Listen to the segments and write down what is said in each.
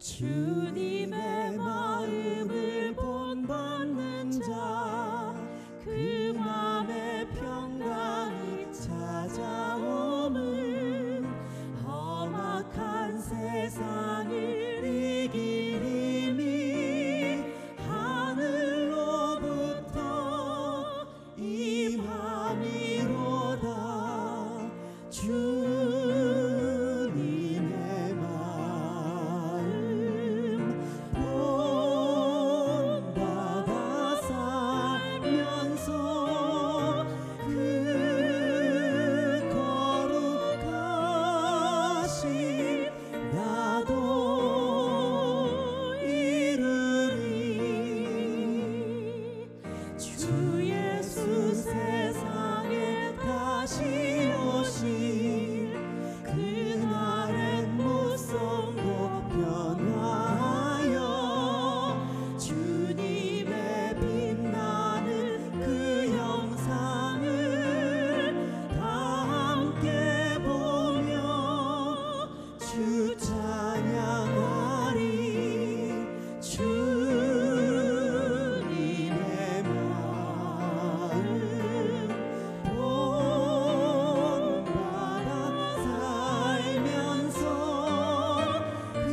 주님의 마음을 본받는 자, 그 맘에 평강이 찾아오면 험악한 세상을 이길 힘이 하늘로부터 임함이로다. 주님의 마음 본받아 살면서 그 거룩하신 나도 이루리. 주 예수 세상에 다시 오실 그날엔 무성도 변화하여 주님의 빛나는 그 영상을 다 함께 보며 주 찬양하리. 주님의 마음 본받아 살면서 그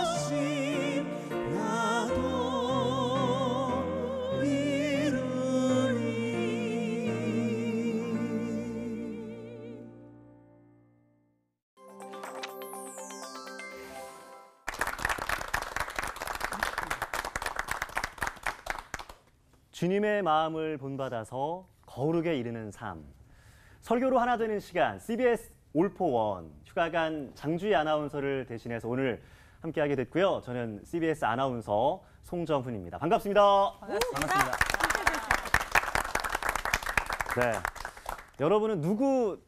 거룩하신 나도 이루리. 주님의 마음을 본받아서 거룩에 이르는 삶. 설교로 하나 되는 시간, CBS 올포원 휴가간 장주희 아나운서를 대신해서 오늘 함께하게 됐고요. 저는 CBS 아나운서 송정훈입니다. 반갑습니다. 반갑습니다. 네, 여러분은 누구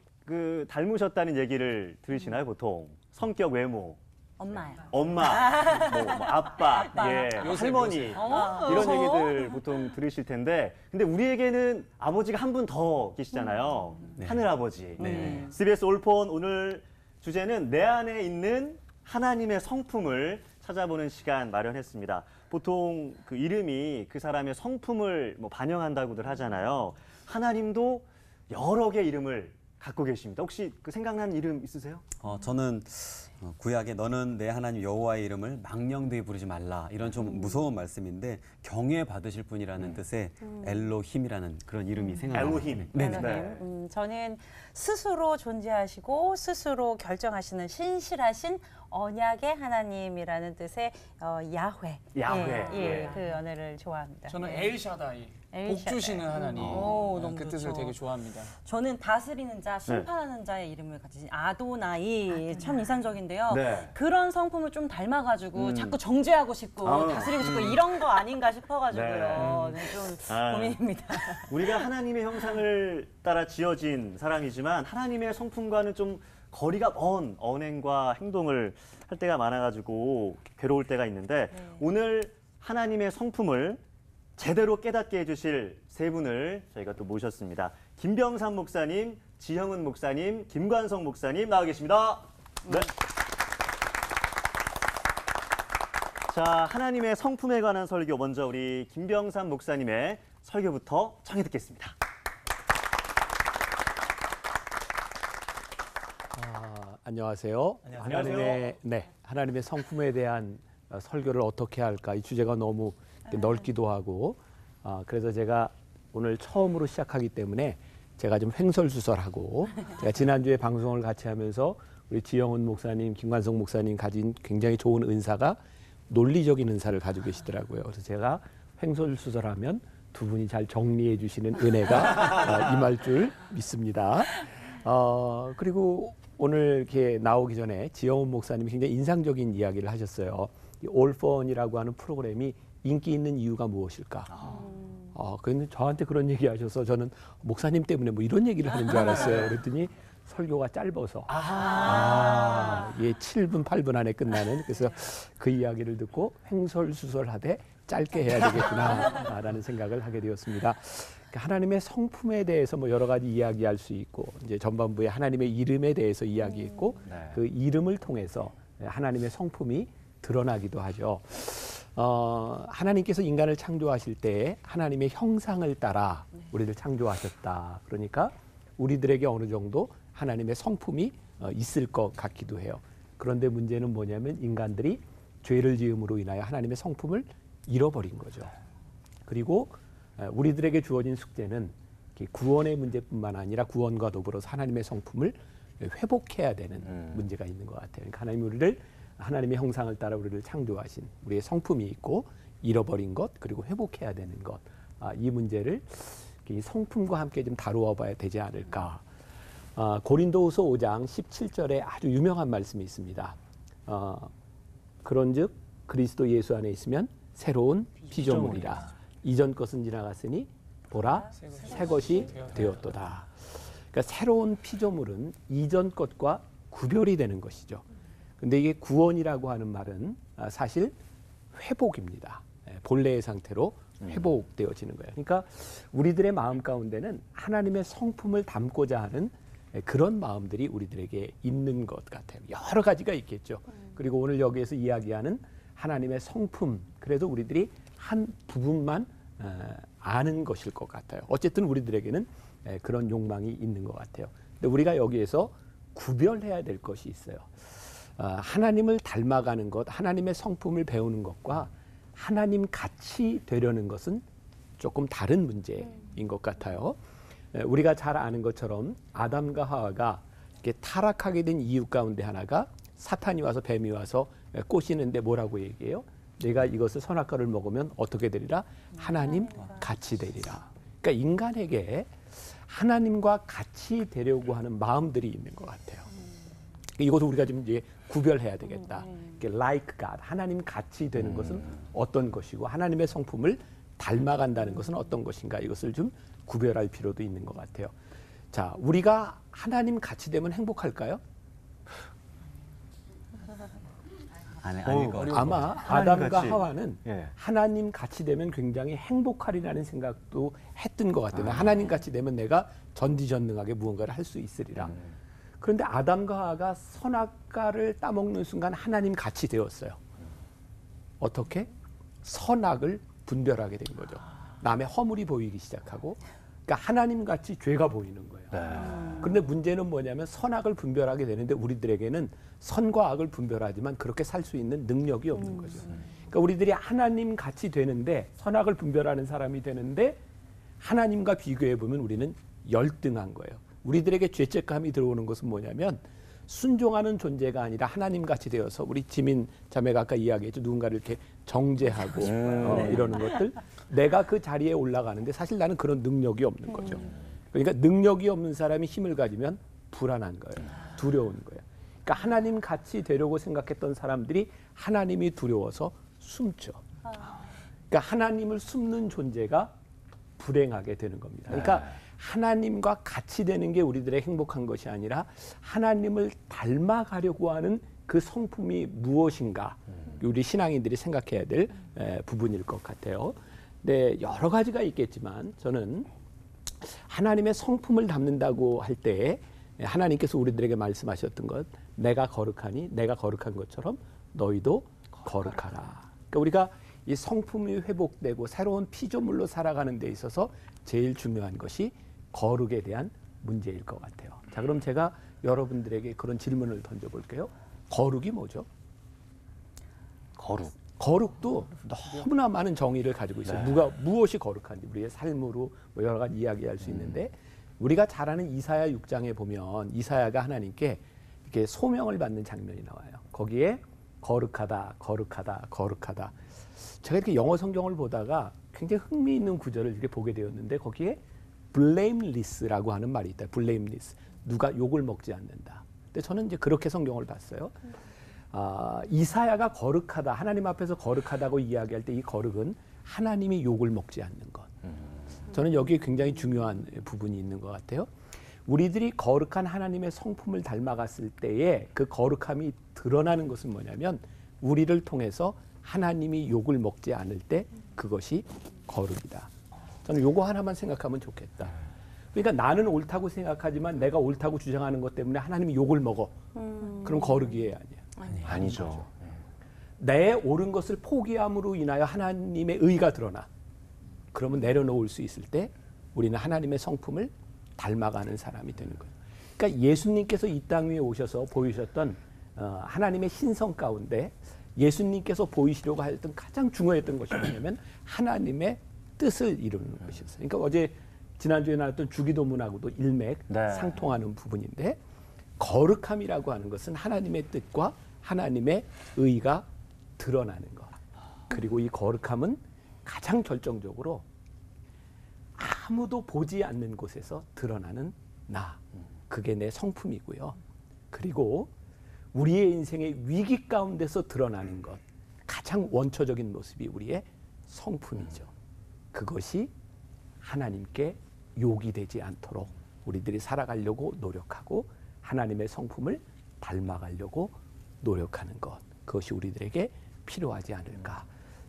닮으셨다는 얘기를 들으시나요? 보통 성격, 외모, 엄마요. 엄마, 뭐 아빠, 예, 할머니 이런 얘기들 보통 들으실 텐데, 근데 우리에게는 아버지가 한 분 더 계시잖아요. 네. 하늘아버지. 네. CBS 올폰 오늘 주제는 내 안에 있는 하나님의 성품을 찾아보는 시간 마련했습니다. 보통 그 이름이 그 사람의 성품을 뭐 반영한다고들 하잖아요. 하나님도 여러 개의 이름을 갖고 계십니다. 혹시 그 생각나는 이름 있으세요? 저는 구약에 너는 내 하나님 여호와의 이름을 망령되이 부르지 말라, 이런 좀 무서운 말씀인데 경외 받으실 분이라는 뜻의 엘로힘이라는 그런 이름이 생각나요. 엘로힘. 네. 엘로힘. 저는 스스로 존재하시고 스스로 결정하시는 신실하신 언약의 하나님이라는 뜻의 야훼. 야훼. 예, 그 언어를 좋아합니다. 저는 예. 엘샤다이, 엘샤다이. 복 주시는 하나님. 너무 그 좋죠. 뜻을 되게 좋아합니다. 저는 다스리는 자, 심판하는 자의 이름을 가지신 아도나이. 참 인상적인데요. 네. 그런 성품을 좀 닮아가지고 자꾸 정죄하고 싶고 다스리고 싶고 이런 거 아닌가 싶어가지고요. 네, 좀 고민입니다. 우리가 하나님의 형상을 따라 지어진 사람이지만 하나님의 성품과는 좀 거리가 먼 언행과 행동을 할 때가 많아가지고 괴로울 때가 있는데, 오늘 하나님의 성품을 제대로 깨닫게 해주실 세 분을 저희가 또 모셨습니다. 김병삼 목사님, 지형은 목사님, 김관성 목사님 나와 계십니다. 네. 자, 하나님의 성품에 관한 설교, 먼저 우리 김병삼 목사님의 설교부터 청해 듣겠습니다. 안녕하세요. 안녕하세요. 하나님의 성품에 대한 설교를 어떻게 할까, 이 주제가 너무 넓기도 하고, 그래서 제가 오늘 처음으로 시작하기 때문에 제가 좀 횡설수설하고, 제가 지난주에 방송을 같이 하면서 우리 지영훈 목사님, 김관성 목사님 가진 굉장히 좋은 은사가 논리적인 은사를 가지고 계시더라고요. 그래서 제가 횡설수설하면 두 분이 잘 정리해 주시는 은혜가 임할 줄 믿습니다. 그리고 오늘 이렇게 나오기 전에 지영훈 목사님이 굉장히 인상적인 이야기를 하셨어요. 이 올펀이라고 하는 프로그램이 인기 있는 이유가 무엇일까? 근데 저한테 그런 얘기 하셔서 저는 목사님 때문에 뭐 이런 얘기를 하는 줄 알았어요. 그랬더니 설교가 짧아서 아. 예, 7분, 8분 안에 끝나는 그래서 그 이야기를 듣고 횡설수설하되 짧게 해야 되겠구나라는 생각을 하게 되었습니다. 하나님의 성품에 대해서 뭐 여러 가지 이야기할 수 있고 이제 전반부에 하나님의 이름에 대해서 이야기했고 네. 그 이름을 통해서 하나님의 성품이 드러나기도 하죠. 하나님께서 인간을 창조하실 때 하나님의 형상을 따라 우리를 창조하셨다. 그러니까 우리들에게 어느 정도 하나님의 성품이 있을 것 같기도 해요. 그런데 문제는 뭐냐면 인간들이 죄를 지음으로 인하여 하나님의 성품을 잃어버린 거죠. 그리고 우리들에게 주어진 숙제는 구원의 문제뿐만 아니라 구원과 더불어서 하나님의 성품을 회복해야 되는 문제가 있는 것 같아요. 그러니까 하나님 우리를 하나님의 형상을 따라 우리를 창조하신 우리의 성품이 있고 잃어버린 것 그리고 회복해야 되는 것, 이 문제를 이 성품과 함께 좀 다루어 봐야 되지 않을까. 고린도후서 5장 17절에 아주 유명한 말씀이 있습니다. 그런즉 그리스도 예수 안에 있으면 새로운 피조물이라. 이전 것은 지나갔으니 보라 새 것이 되었도다. 그러니까 새로운 피조물은 이전 것과 구별이 되는 것이죠. 근데 이게 구원이라고 하는 말은 사실 회복입니다. 본래의 상태로 회복되어지는 거예요. 그러니까 우리들의 마음 가운데는 하나님의 성품을 담고자 하는 그런 마음들이 우리들에게 있는 것 같아요. 여러 가지가 있겠죠. 그리고 오늘 여기에서 이야기하는 하나님의 성품, 그래도 우리들이 한 부분만 아는 것일 것 같아요. 어쨌든 우리들에게는 그런 욕망이 있는 것 같아요. 근데 우리가 여기에서 구별해야 될 것이 있어요. 하나님을 닮아가는 것, 하나님의 성품을 배우는 것과 하나님 같이 되려는 것은 조금 다른 문제인 것 같아요. 우리가 잘 아는 것처럼 아담과 하와가 이렇게 타락하게 된 이유 가운데 하나가 사탄이 와서 뱀이 와서 꼬시는데 뭐라고 얘기해요? 내가 이것을 선악과를 먹으면 어떻게 되리라? 하나님 같이 되리라. 그러니까 인간에게 하나님과 같이 되려고 하는 마음들이 있는 것 같아요. 이것도 우리가 좀 이제 구별해야 되겠다. like God, 하나님 같이 되는 것은 어떤 것이고 하나님의 성품을 닮아간다는 것은 어떤 것인가, 이것을 좀 구별할 필요도 있는 것 같아요. 자, 우리가 하나님 같이 되면 행복할까요? 아닐 것 같아요. 아마 아담과 같이. 하와는 예. 하나님 같이 되면 굉장히 행복하리라는 생각도 했던 것 같아요. 하나님 같이 되면 내가 전지전능하게 무언가를 할 수 있으리라. 그런데 아담과 하와가 선악과를 따먹는 순간 하나님 같이 되었어요. 어떻게? 선악을 분별하게 된 거죠. 남의 허물이 보이기 시작하고, 그러니까 하나님 같이 죄가 보이는 거예요. 그런데 문제는 뭐냐면 선악을 분별하게 되는데 우리들에게는 선과 악을 분별하지만 그렇게 살 수 있는 능력이 없는 거죠. 그러니까 우리들이 하나님 같이 되는데, 선악을 분별하는 사람이 되는데 하나님과 비교해 보면 우리는 열등한 거예요. 우리들에게 죄책감이 들어오는 것은 뭐냐면 순종하는 존재가 아니라 하나님 같이 되어서, 우리 지민 자매가 아까 이야기했죠. 누군가를 이렇게 정죄하고 이러는 것들, 내가 그 자리에 올라가는데 사실 나는 그런 능력이 없는 거죠. 그러니까 능력이 없는 사람이 힘을 가지면 불안한 거예요. 두려운 거예요. 그러니까 하나님 같이 되려고 생각했던 사람들이 하나님이 두려워서 숨죠. 그러니까 하나님을 숨는 존재가 불행하게 되는 겁니다. 그러니까 하나님과 같이 되는 게 우리들의 행복한 것이 아니라 하나님을 닮아가려고 하는 그 성품이 무엇인가, 우리 신앙인들이 생각해야 될 부분일 것 같아요. 네, 여러 가지가 있겠지만 저는 하나님의 성품을 담는다고 할 때 하나님께서 우리들에게 말씀하셨던 것, 내가 거룩하니 내가 거룩한 것처럼 너희도 거룩하라. 그러니까 우리가 이 성품이 회복되고 새로운 피조물로 살아가는 데 있어서 제일 중요한 것이 거룩에 대한 문제일 것 같아요. 자, 그럼 제가 여러분들에게 그런 질문을 던져볼게요. 거룩이 뭐죠? 거룩도 너무나 많은 정의를 가지고 있어요. 무엇이 거룩한지 우리의 삶으로 뭐 여러 가지 이야기할 수 있는데, 우리가 잘 아는 이사야 6장에 보면 이사야가 하나님께 이렇게 소명을 받는 장면이 나와요. 거기에 거룩하다, 거룩하다, 거룩하다. 제가 이렇게 영어 성경을 보다가 굉장히 흥미있는 구절을 이렇게 보게 되었는데, 거기에 blameless라고 하는 말이 있다. blameless. 누가 욕을 먹지 않는다. 근데 저는 이제 그렇게 성경을 봤어요. 이사야가 거룩하다, 하나님 앞에서 거룩하다고 이야기할 때 이 거룩은 하나님이 욕을 먹지 않는 것. 저는 여기에 굉장히 중요한 부분이 있는 것 같아요. 우리들이 거룩한 하나님의 성품을 닮아갔을 때에 그 거룩함이 드러나는 것은 뭐냐면 우리를 통해서 하나님이 욕을 먹지 않을 때 그것이 거룩이다. 저는 요거 하나만 생각하면 좋겠다. 그러니까 나는 옳다고 생각하지만 내가 옳다고 주장하는 것 때문에 하나님이 욕을 먹어. 그럼 거룩이에요, 아니야? 아니죠. 내 옳은 것을 포기함으로 인하여 하나님의 의가 드러나. 그러면 내려놓을 수 있을 때 우리는 하나님의 성품을 닮아가는 사람이 되는 거예요. 그러니까 예수님께서 이 땅 위에 오셔서 보이셨던 하나님의 신성 가운데 예수님께서 보이시려고 했던 가장 중요했던 것이 뭐냐면 하나님의 뜻을 이루는 것이었어요. 그러니까 어제 지난주에 나왔던 주기도문하고도 일맥 상통하는 부분인데 거룩함이라고 하는 것은 하나님의 뜻과 하나님의 의가 드러나는 것. 그리고 이 거룩함은 가장 결정적으로 아무도 보지 않는 곳에서 드러나는 나. 그게 내 성품이고요. 그리고 우리의 인생의 위기 가운데서 드러나는 것. 가장 원초적인 모습이 우리의 성품이죠. 그것이 하나님께 욕이 되지 않도록 우리들이 살아가려고 노력하고 하나님의 성품을 닮아가려고 노력하는 것. 그것이 우리들에게 필요하지 않을까.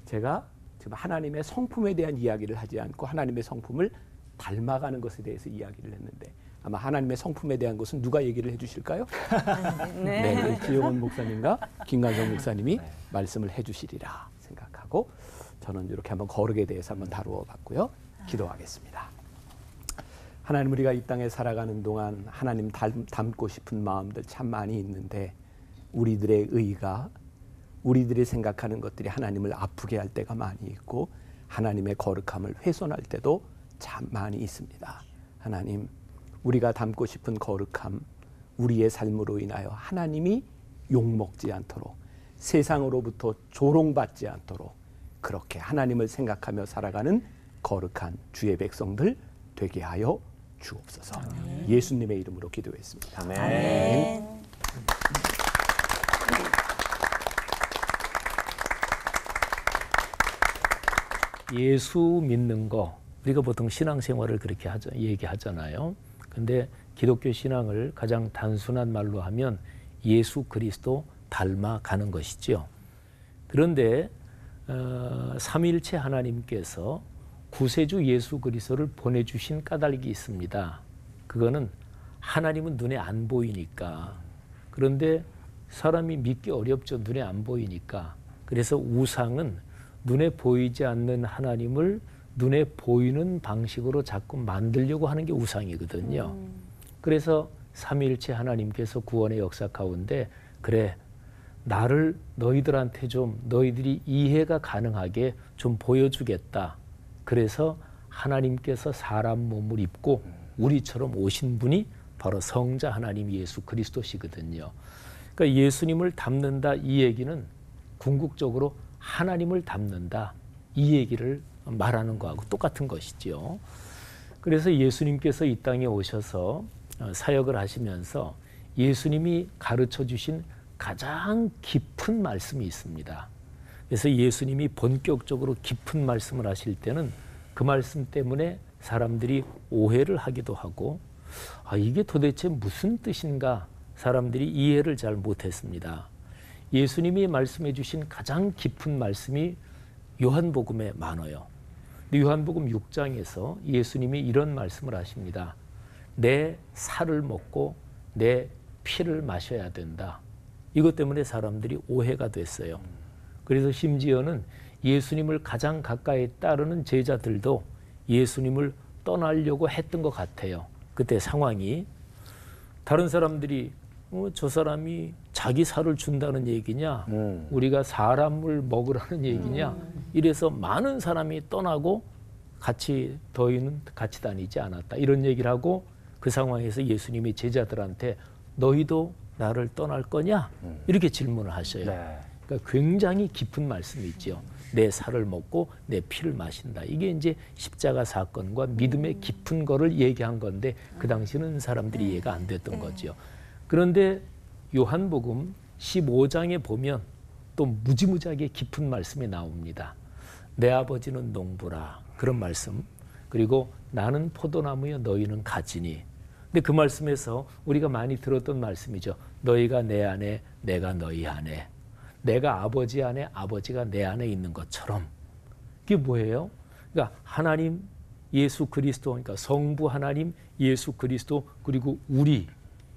제가 지금 하나님의 성품에 대한 이야기를 하지 않고 하나님의 성품을 닮아가는 것에 대해서 이야기를 했는데 아마 하나님의 성품에 대한 것은 누가 얘기를 해주실까요? 네, 지영원 목사님과 김관성 목사님이 말씀을 해주시리라 생각하고 저는 이렇게 한번 거룩에 대해서 한번 다루어 봤고요. 기도하겠습니다. 하나님, 우리가 이 땅에 살아가는 동안 하나님 닮고 싶은 마음들 참 많이 있는데 우리들의 의가 우리들이 생각하는 것들이 하나님을 아프게 할 때가 많이 있고 하나님의 거룩함을 훼손할 때도 참 많이 있습니다. 하나님, 우리가 닮고 싶은 거룩함, 우리의 삶으로 인하여 하나님이 욕먹지 않도록 세상으로부터 조롱받지 않도록 그렇게 하나님을 생각하며 살아가는 거룩한 주의 백성들 되게 하여 주옵소서. 예수님의 이름으로 기도했습니다. 아멘. 예수 믿는 거 우리가 보통 신앙생활을 그렇게 얘기하잖아요. 근데 기독교 신앙을 가장 단순한 말로 하면 예수 그리스도 닮아가는 것이죠. 그런데 삼위일체 하나님께서 구세주 예수 그리스도를 보내주신 까닭이 있습니다. 그거는 하나님은 눈에 안 보이니까. 그런데 사람이 믿기 어렵죠. 눈에 안 보이니까. 그래서 우상은 눈에 보이지 않는 하나님을 눈에 보이는 방식으로 자꾸 만들려고 하는 게 우상이거든요. 그래서 삼위일체 하나님께서 구원의 역사 가운데 그래, 나를 너희들한테 좀 너희들이 이해가 가능하게 좀 보여주겠다. 그래서 하나님께서 사람 몸을 입고 우리처럼 오신 분이 바로 성자 하나님 예수 그리스도시거든요. 그러니까 예수님을 닮는다 이 얘기는 궁극적으로 하나님을 닮는다 이 얘기를 말하는 거하고 똑같은 것이죠. 그래서 예수님께서 이 땅에 오셔서 사역을 하시면서 예수님이 가르쳐 주신 가장 깊은 말씀이 있습니다. 그래서 예수님이 본격적으로 깊은 말씀을 하실 때는 그 말씀 때문에 사람들이 오해를 하기도 하고 이게 도대체 무슨 뜻인가 사람들이 이해를 잘 못했습니다. 예수님이 말씀해 주신 가장 깊은 말씀이 요한복음에 많아요. 요한복음 6장에서 예수님이 이런 말씀을 하십니다. 내 살을 먹고 내 피를 마셔야 된다. 이것 때문에 사람들이 오해가 됐어요. 그래서 심지어는 예수님을 가장 가까이 따르는 제자들도 예수님을 떠나려고 했던 것 같아요. 그때 상황이 다른 사람들이 저 사람이 자기 살을 준다는 얘기냐 우리가 사람을 먹으라는 얘기냐 이래서 많은 사람이 떠나고 더이는 같이 다니지 않았다 이런 얘기를 하고 그 상황에서 예수님이 제자들한테 너희도 나를 떠날 거냐 이렇게 질문을 하셔요. 그러니까 굉장히 깊은 말씀이 있죠. 내 살을 먹고 내 피를 마신다. 이게 이제 십자가 사건과 믿음의 깊은 거를 얘기한 건데 그 당시는 사람들이 이해가 안 됐던 거죠. 그런데 요한복음 15장에 보면 또 무지무지하게 깊은 말씀이 나옵니다. 내 아버지는 농부라 그런 말씀. 그리고 나는 포도나무여 너희는 가지니 근데 그 말씀에서 우리가 많이 들었던 말씀이죠. 너희가 내 안에, 내가 너희 안에. 내가 아버지 안에, 아버지가 내 안에 있는 것처럼. 그게 뭐예요? 그러니까 하나님, 예수 그리스도, 그러니까 성부 하나님, 예수 그리스도, 그리고 우리.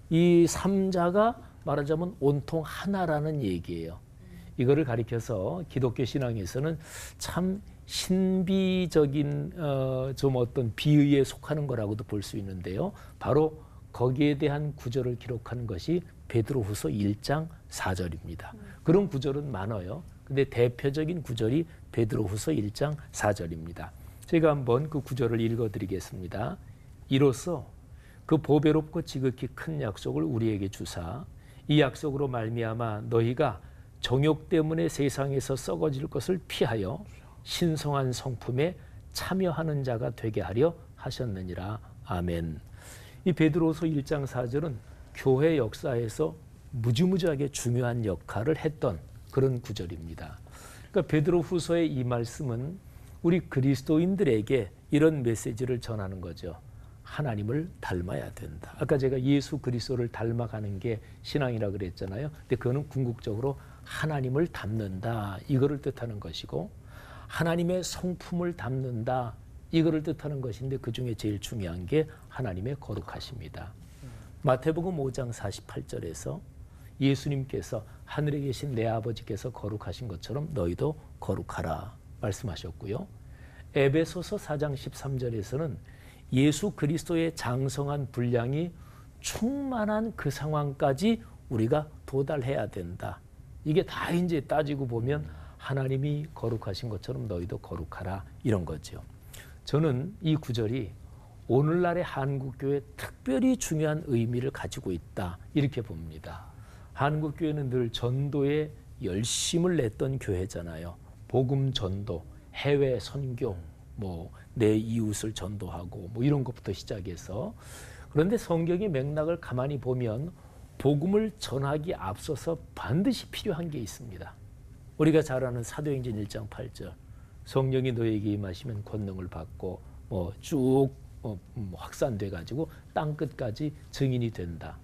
이 삼자가 말하자면 온통 하나라는 얘기예요. 이거를 가리켜서 기독교 신앙에서는 참 신비적인 좀 어떤 비의에 속하는 거라고도 볼 수 있는데요. 바로 거기에 대한 구절을 기록하는 것이 베드로후서 1장 4절입니다. 그런 구절은 많아요. 근데 대표적인 구절이 베드로후서 1장 4절입니다. 제가 한번 그 구절을 읽어드리겠습니다. 이로써 그 보배롭고 지극히 큰 약속을 우리에게 주사 이 약속으로 말미암아 너희가 정욕 때문에 세상에서 썩어질 것을 피하여 신성한 성품에 참여하는 자가 되게 하려 하셨느니라. 아멘. 이 베드로서 1장 4절은 교회 역사에서 무지무지하게 중요한 역할을 했던 그런 구절입니다. 그러니까 베드로 후서의 이 말씀은 우리 그리스도인들에게 이런 메시지를 전하는 거죠. 하나님을 닮아야 된다. 아까 제가 예수 그리스도를 닮아가는 게 신앙이라 그랬잖아요. 근데 그거는 궁극적으로 하나님을 닮는다. 이거를 뜻하는 것이고 하나님의 성품을 닮는다. 이거를 뜻하는 것인데 그중에 제일 중요한 게 하나님의 거룩하십니다. 마태복음 5장 48절에서 예수님께서 하늘에 계신 내 아버지께서 거룩하신 것처럼 너희도 거룩하라 말씀하셨고요. 에베소서 4장 13절에서는 예수 그리스도의 장성한 분량이 충만한 그 상황까지 우리가 도달해야 된다. 이게 다 이제 따지고 보면 하나님이 거룩하신 것처럼 너희도 거룩하라 이런 거죠. 저는 이 구절이 오늘날의 한국교회에 특별히 중요한 의미를 가지고 있다 이렇게 봅니다. 한국교회는 늘 전도에 열심을 냈던 교회잖아요. 복음 전도, 해외 선교, 내 이웃을 전도하고 이런 것부터 시작해서 그런데 성경의 맥락을 가만히 보면 복음을 전하기 앞서서 반드시 필요한 게 있습니다. 우리가 잘 아는 사도행전 1장 8절 성령이 너에게 임하시면 권능을 받고 쭉 확산돼 가지고 땅 끝까지 증인이 된다.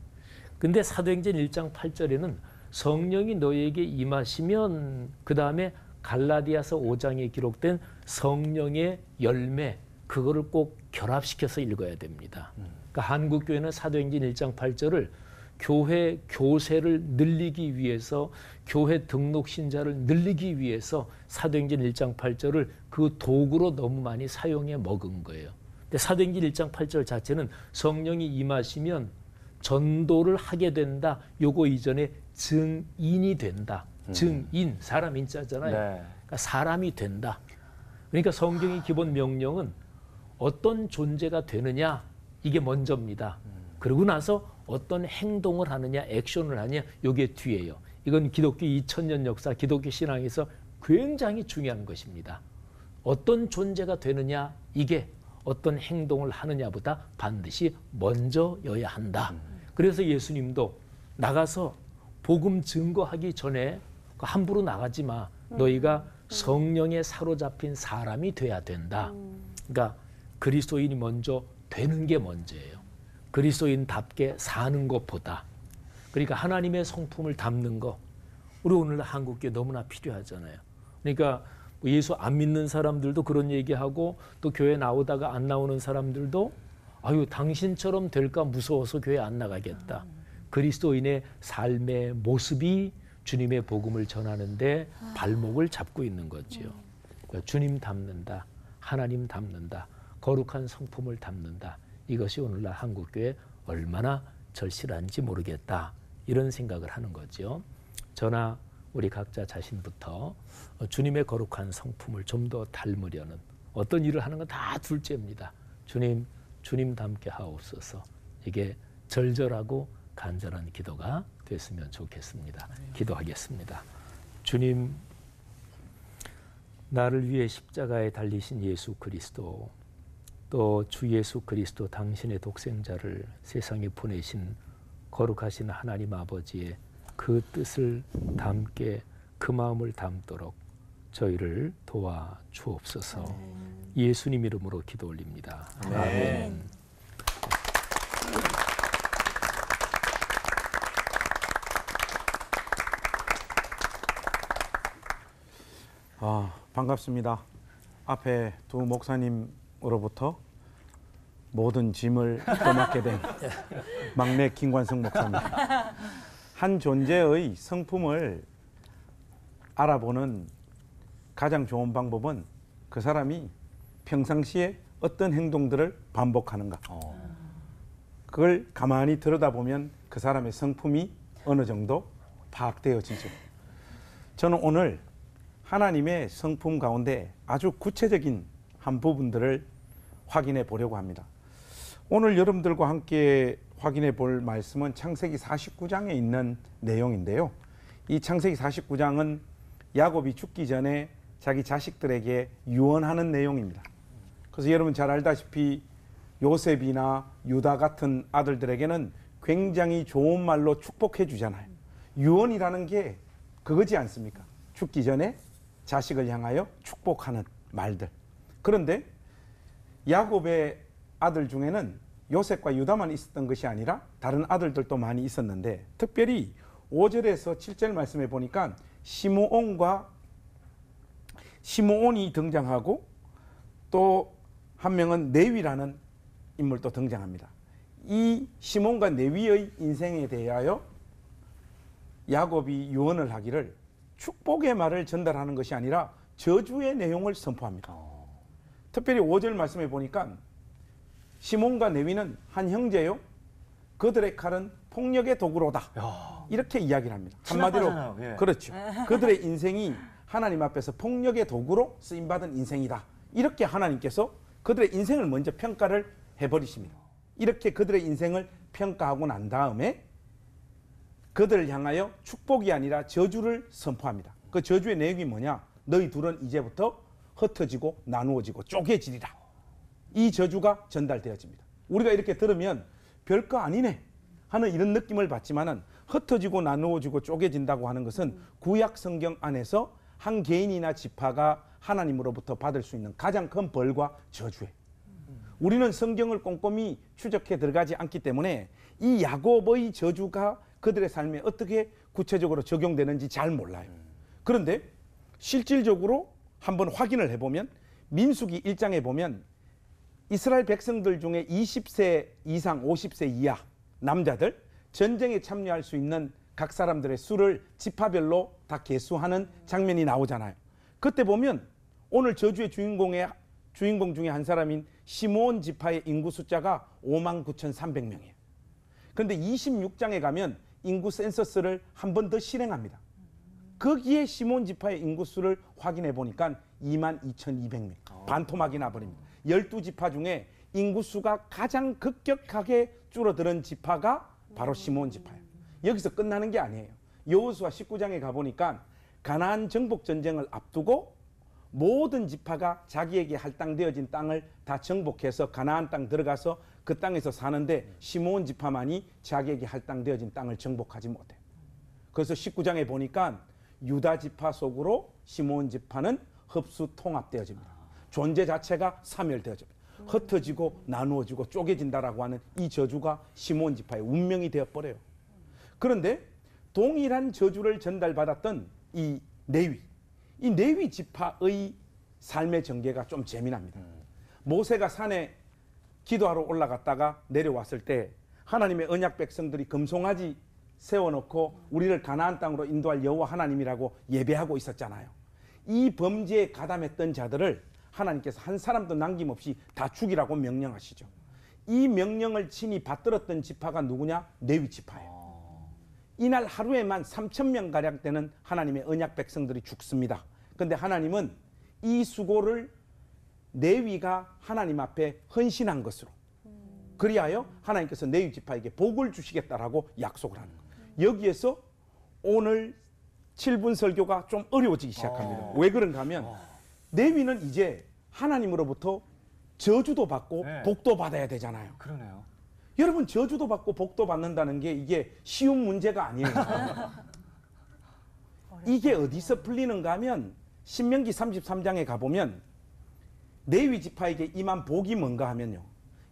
근데 사도행전 1장 8절에는 성령이 너에게 임하시면 그 다음에 갈라디아서 5장에 기록된 성령의 열매 그거를 꼭 결합시켜서 읽어야 됩니다. 그러니까 한국교회는 사도행전 1장 8절을 교회 교세를 늘리기 위해서 교회 등록 신자를 늘리기 위해서 사도행전 1장 8절을 그 도구로 너무 많이 사용해 먹은 거예요. 근데 사도행전 1장 8절 자체는 성령이 임하시면 전도를 하게 된다. 요거 이전에 증인이 된다. 증인, 사람 인자잖아요. 네. 그러니까 사람이 된다. 그러니까 성경의 기본 명령은 어떤 존재가 되느냐 이게 먼저입니다. 그러고 나서 어떤 행동을 하느냐, 액션을 하느냐 이게 뒤에요. 이건 기독교 2000년 역사, 기독교 신앙에서 굉장히 중요한 것입니다. 어떤 존재가 되느냐 이게 어떤 행동을 하느냐보다 반드시 먼저여야 한다. 그래서 예수님도 나가서 복음 증거하기 전에 함부로 나가지 마. 너희가 성령에 사로잡힌 사람이 돼야 된다. 그러니까 그리스도인이 먼저 되는 게 먼저예요. 그리스도인답게 사는 것보다. 그러니까 하나님의 성품을 담는 거. 우리 오늘 한국교회 너무나 필요하잖아요. 그러니까 예수 안 믿는 사람들도 그런 얘기하고 또 교회 나오다가 안 나오는 사람들도 아유 당신처럼 될까 무서워서 교회 안 나가겠다. 그리스도인의 삶의 모습이 주님의 복음을 전하는데 발목을 잡고 있는 거지요. 그러니까 주님 닮는다. 하나님 닮는다. 거룩한 성품을 닮는다. 이것이 오늘날 한국교회 얼마나 절실한지 모르겠다. 이런 생각을 하는 거죠. 저나 우리 각자 자신부터 주님의 거룩한 성품을 좀 더 닮으려는 어떤 일을 하는 건 다 둘째입니다. 주님 닮게 하옵소서. 이게 절절하고 간절한 기도가 됐으면 좋겠습니다. 기도하겠습니다. 주님, 나를 위해 십자가에 달리신 예수 그리스도, 또 주 예수 그리스도 당신의 독생자를 세상에 보내신 거룩하신 하나님 아버지의 그 뜻을 담게 그 마음을 담도록 저희를 도와 주옵소서. 예수님 이름으로 기도 올립니다. 아멘. 반갑습니다. 앞에 두 목사님으로부터 모든 짐을 떠맡게 된 막내 김관성 목사입니다. 한 존재의 성품을 알아보는 가장 좋은 방법은 그 사람이 평상시에 어떤 행동들을 반복하는가. 그걸 가만히 들여다보면 그 사람의 성품이 어느 정도 파악되어지죠. 저는 오늘 하나님의 성품 가운데 아주 구체적인 한 부분들을 확인해 보려고 합니다. 오늘 여러분들과 함께 확인해 볼 말씀은 창세기 49장에 있는 내용인데요. 이 창세기 49장은 야곱이 죽기 전에 자기 자식들에게 유언하는 내용입니다. 그래서 여러분 잘 알다시피 요셉이나 유다 같은 아들들에게는 굉장히 좋은 말로 축복해 주잖아요. 유언이라는 게 그거지 않습니까? 죽기 전에 자식을 향하여 축복하는 말들. 그런데 야곱의 아들 중에는 요셉과 유다만 있었던 것이 아니라 다른 아들들도 많이 있었는데, 특별히 5절에서 7절 말씀에 보니까 시므온이 등장하고 또 한 명은 네위라는 인물도 등장합니다. 이 시몬과 네위의 인생에 대하여 야곱이 유언을 하기를 축복의 말을 전달하는 것이 아니라 저주의 내용을 선포합니다. 특별히 5절 말씀에 보니까 시몬과 네위는 한 형제요, 그들의 칼은 폭력의 도구로다. 이렇게 이야기를 합니다. 한마디로 예. 그렇죠. 그들의 인생이 하나님 앞에서 폭력의 도구로 쓰임받은 인생이다. 이렇게 하나님께서 그들의 인생을 먼저 평가를 해버리십니다. 이렇게 그들의 인생을 평가하고 난 다음에 그들을 향하여 축복이 아니라 저주를 선포합니다. 그 저주의 내용이 뭐냐? 너희 둘은 이제부터 흩어지고 나누어지고 쪼개지리라. 이 저주가 전달되어집니다. 우리가 이렇게 들으면 별거 아니네 하는 이런 느낌을 받지만은, 흩어지고 나누어지고 쪼개진다고 하는 것은 구약 성경 안에서 한 개인이나 지파가 하나님으로부터 받을 수 있는 가장 큰 벌과 저주예요. 우리는 성경을 꼼꼼히 추적해 들어가지 않기 때문에 이 야곱의 저주가 그들의 삶에 어떻게 구체적으로 적용되는지 잘 몰라요. 그런데 실질적으로 한번 확인을 해보면 민수기 1장에 보면 이스라엘 백성들 중에 20세 이상 50세 이하 남자들, 전쟁에 참여할 수 있는 각 사람들의 수를 지파별로 다 계수하는 장면이 나오잖아요. 그때 보면 오늘 저주의 주인공 중에 한 사람인 시므온 지파의 인구 숫자가 59,300명이에요. 그런데 26장에 가면 인구 센서스를 한 번 더 실행합니다. 거기에 시므온 지파의 인구수를 확인해 보니까 22,200명. 반토막이 나버립니다. 12지파 중에 인구수가 가장 급격하게 줄어드는 지파가 바로 시므온 지파예요. 여기서 끝나는 게 아니에요. 여호수아 19장에 가보니까 가나안 정복 전쟁을 앞두고 모든 지파가 자기에게 할당되어진 땅을 다 정복해서 가나안 땅 들어가서 그 땅에서 사는데 시므온 지파만이 자기에게 할당되어진 땅을 정복하지 못해요. 그래서 19장에 보니까 유다 지파 속으로 시므온 지파는 흡수 통합되어집니다. 존재 자체가 사멸되어집니다. 흩어지고 나누어지고 쪼개진다라고 하는 이 저주가 시므온 지파의 운명이 되어버려요. 그런데 동일한 저주를 전달받았던 이 네위 지파의 삶의 전개가 좀 재미납니다. 모세가 산에 기도하러 올라갔다가 내려왔을 때 하나님의 언약 백성들이 금송아지 세워놓고 우리를 가나안 땅으로 인도할 여호와 하나님이라고 예배하고 있었잖아요. 이 범죄에 가담했던 자들을 하나님께서 한 사람도 남김없이 다 죽이라고 명령하시죠. 이 명령을 친히 받들었던 지파가 누구냐? 네위 지파예요. 이날 하루에만 3,000명가량 되는 하나님의 언약 백성들이 죽습니다. 그런데 하나님은 이 수고를 네위가 하나님 앞에 헌신한 것으로, 그리하여 하나님께서 네위 지파에게 복을 주시겠다라고 약속을 하는 거예요. 여기에서 오늘 7분 설교가 좀 어려워지기 시작합니다. 왜 그런가 하면 네위는 이제 하나님으로부터 저주도 받고 복도 받아야 되잖아요. 그러네요. 여러분, 저주도 받고 복도 받는다는 게 이게 쉬운 문제가 아니에요. 이게 어디서 풀리는가 하면 신명기 33장에 가보면 레위 지파에게 임한 복이 뭔가 하면요,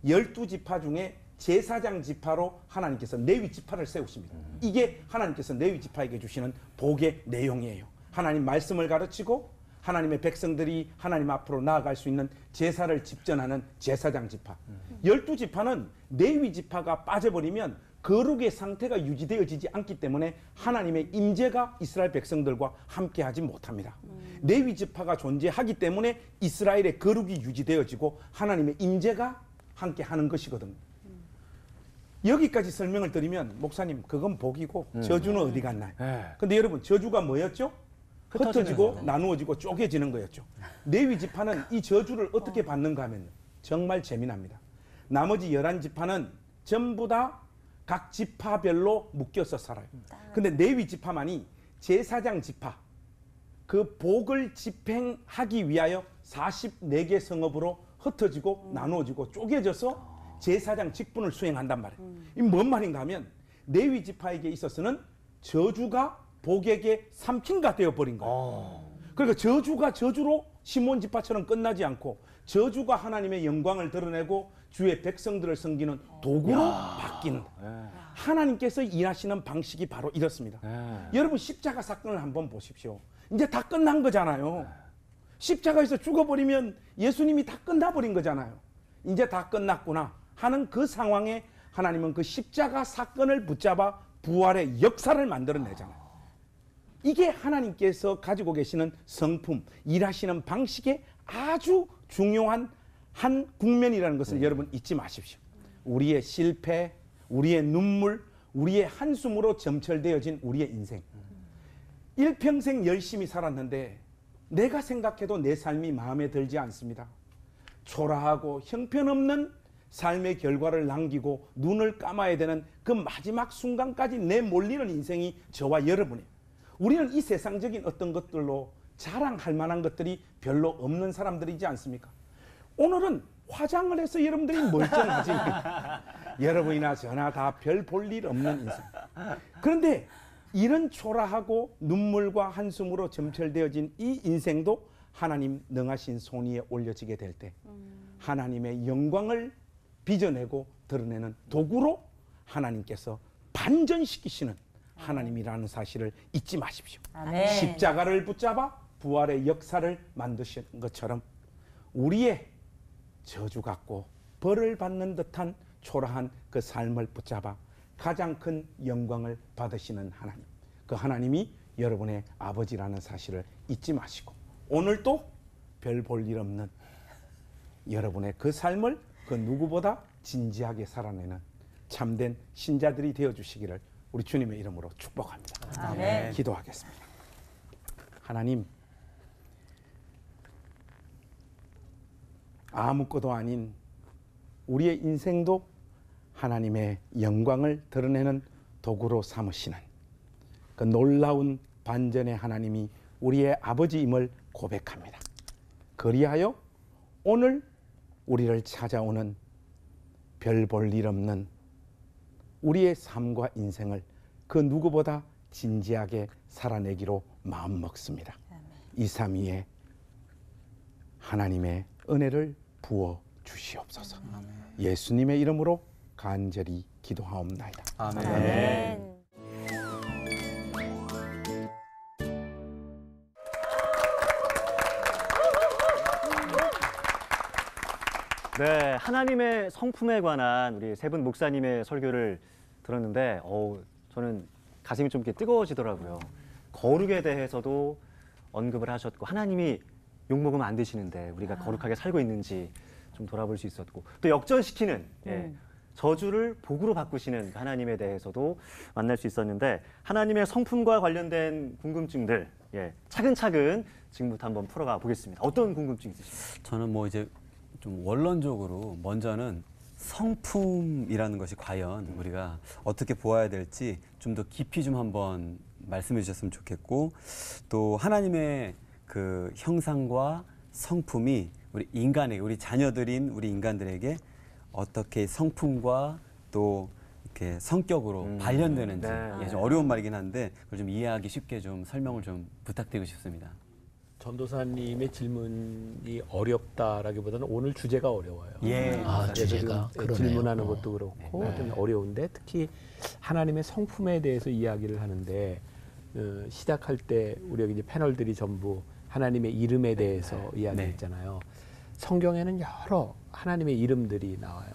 12지파 중에 제사장 지파로 하나님께서 레위 지파를 세우십니다. 이게 하나님께서 레위 지파에게 주시는 복의 내용이에요. 하나님 말씀을 가르치고 하나님의 백성들이 하나님 앞으로 나아갈 수 있는 제사를 집전하는 제사장 지파. 12지파는 레위 지파가 빠져버리면 거룩의 상태가 유지되어지지 않기 때문에 하나님의 임재가 이스라엘 백성들과 함께하지 못합니다. 레위 지파가 존재하기 때문에 이스라엘의 거룩이 유지되어지고 하나님의 임재가 함께하는 것이거든요. 여기까지 설명을 드리면 목사님 그건 복이고 저주는 어디 갔나요? 근데 여러분 저주가 뭐였죠? 흩어지고 나누어지고 쪼개지는 거였죠. 레위 지파는 이 저주를 어떻게 받는가 하면 정말 재미납니다. 나머지 11지파는 전부 다 각 지파별로 묶여서 살아요. 근데 레위 지파만이 제사장 지파, 그 복을 집행하기 위하여 44개 성읍으로 흩어지고 나누어지고 쪼개져서 제사장 직분을 수행한단 말이에요. 이 뭔 말인가 하면 레위 지파에게 있어서는 저주가 복에게 삼킨가 되어버린 거예요. 그러니까 저주가 저주로 시몬 지파처럼 끝나지 않고 저주가 하나님의 영광을 드러내고 주의 백성들을 섬기는 도구로 바뀌는 거예요. 하나님께서 일하시는 방식이 바로 이렇습니다. 여러분 십자가 사건을 한번 보십시오. 이제 다 끝난 거잖아요. 십자가에서 죽어버리면 예수님이 다 끝나버린 거잖아요. 이제 다 끝났구나 하는 그 상황에 하나님은 그 십자가 사건을 붙잡아 부활의 역사를 만들어내잖아요. 이게 하나님께서 가지고 계시는 성품, 일하시는 방식의 아주 중요한 한 국면이라는 것을 여러분 잊지 마십시오. 우리의 실패, 우리의 눈물, 우리의 한숨으로 점철되어진 우리의 인생. 일평생 열심히 살았는데 내가 생각해도 내 삶이 마음에 들지 않습니다. 초라하고 형편없는 삶의 결과를 남기고 눈을 감아야 되는 그 마지막 순간까지 내몰리는 인생이 저와 여러분이에요. 우리는 이 세상적인 어떤 것들로 자랑할 만한 것들이 별로 없는 사람들이지 않습니까? 오늘은 화장을 해서 여러분들이 멀쩡하지. 여러분이나 저나 다 별 볼 일 없는 인생. 그런데 이런 초라하고 눈물과 한숨으로 점철되어진 이 인생도 하나님 능하신 손 위에 올려지게 될 때 하나님의 영광을 빚어내고 드러내는 도구로 하나님께서 반전시키시는 하나님이라는 사실을 잊지 마십시오. 아멘. 십자가를 붙잡아 부활의 역사를 만드신 것처럼 우리의 저주 같고 벌을 받는 듯한 초라한 그 삶을 붙잡아 가장 큰 영광을 받으시는 하나님, 그 하나님이 여러분의 아버지라는 사실을 잊지 마시고 오늘도 별 볼 일 없는 여러분의 그 삶을 그 누구보다 진지하게 살아내는 참된 신자들이 되어주시기를 우리 주님의 이름으로 축복합니다. 아멘. 기도하겠습니다. 하나님, 아무것도 아닌 우리의 인생도 하나님의 영광을 드러내는 도구로 삼으시는 그 놀라운 반전의 하나님이 우리의 아버지임을 고백합니다. 그리하여 오늘 우리를 찾아오는 별 볼 일 없는 우리의 삶과 인생을 그 누구보다 진지하게 살아내기로 마음먹습니다. 232에 하나님의 은혜를 부어 주시옵소서. 예수님의 이름으로 간절히 기도하옵나이다. 아멘. 아멘. 네, 하나님의 성품에 관한 우리 세 분 목사님의 설교를 들었는데 저는 가슴이 좀 이렇게 뜨거워지더라고요. 거룩에 대해서도 언급을 하셨고 하나님이 욕먹으면 안 되시는데 우리가 거룩하게 살고 있는지 좀 돌아볼 수 있었고 또 역전시키는 저주를 복으로 바꾸시는 하나님에 대해서도 만날 수 있었는데 하나님의 성품과 관련된 궁금증들 차근차근 지금부터 한번 풀어가 보겠습니다. 어떤 궁금증 있으십니까? 저는 뭐 이제 좀 원론적으로 먼저는 성품이라는 것이 과연 우리가 어떻게 보아야 될지 좀 더 깊이 좀 한번 말씀해 주셨으면 좋겠고 또 하나님의 그 형상과 성품이 우리 인간에게 우리 자녀들인 우리 인간들에게 어떻게 성품과 또 이렇게 성격으로 발현되는지 좀 어려운 말이긴 한데 그걸 좀 이해하기 쉽게 좀 설명을 좀 부탁드리고 싶습니다. 전도사님의 질문이 어렵다라기보다는 오늘 주제가 어려워요. 그래서 주제가 지금 그러네요. 질문하는 것도 그렇고 좀 어려운데 특히 하나님의 성품에 대해서 이야기를 하는데 시작할 때 우리 여기 이제 패널들이 전부 하나님의 이름에 대해서 이야기했잖아요. 성경에는 여러 하나님의 이름들이 나와요.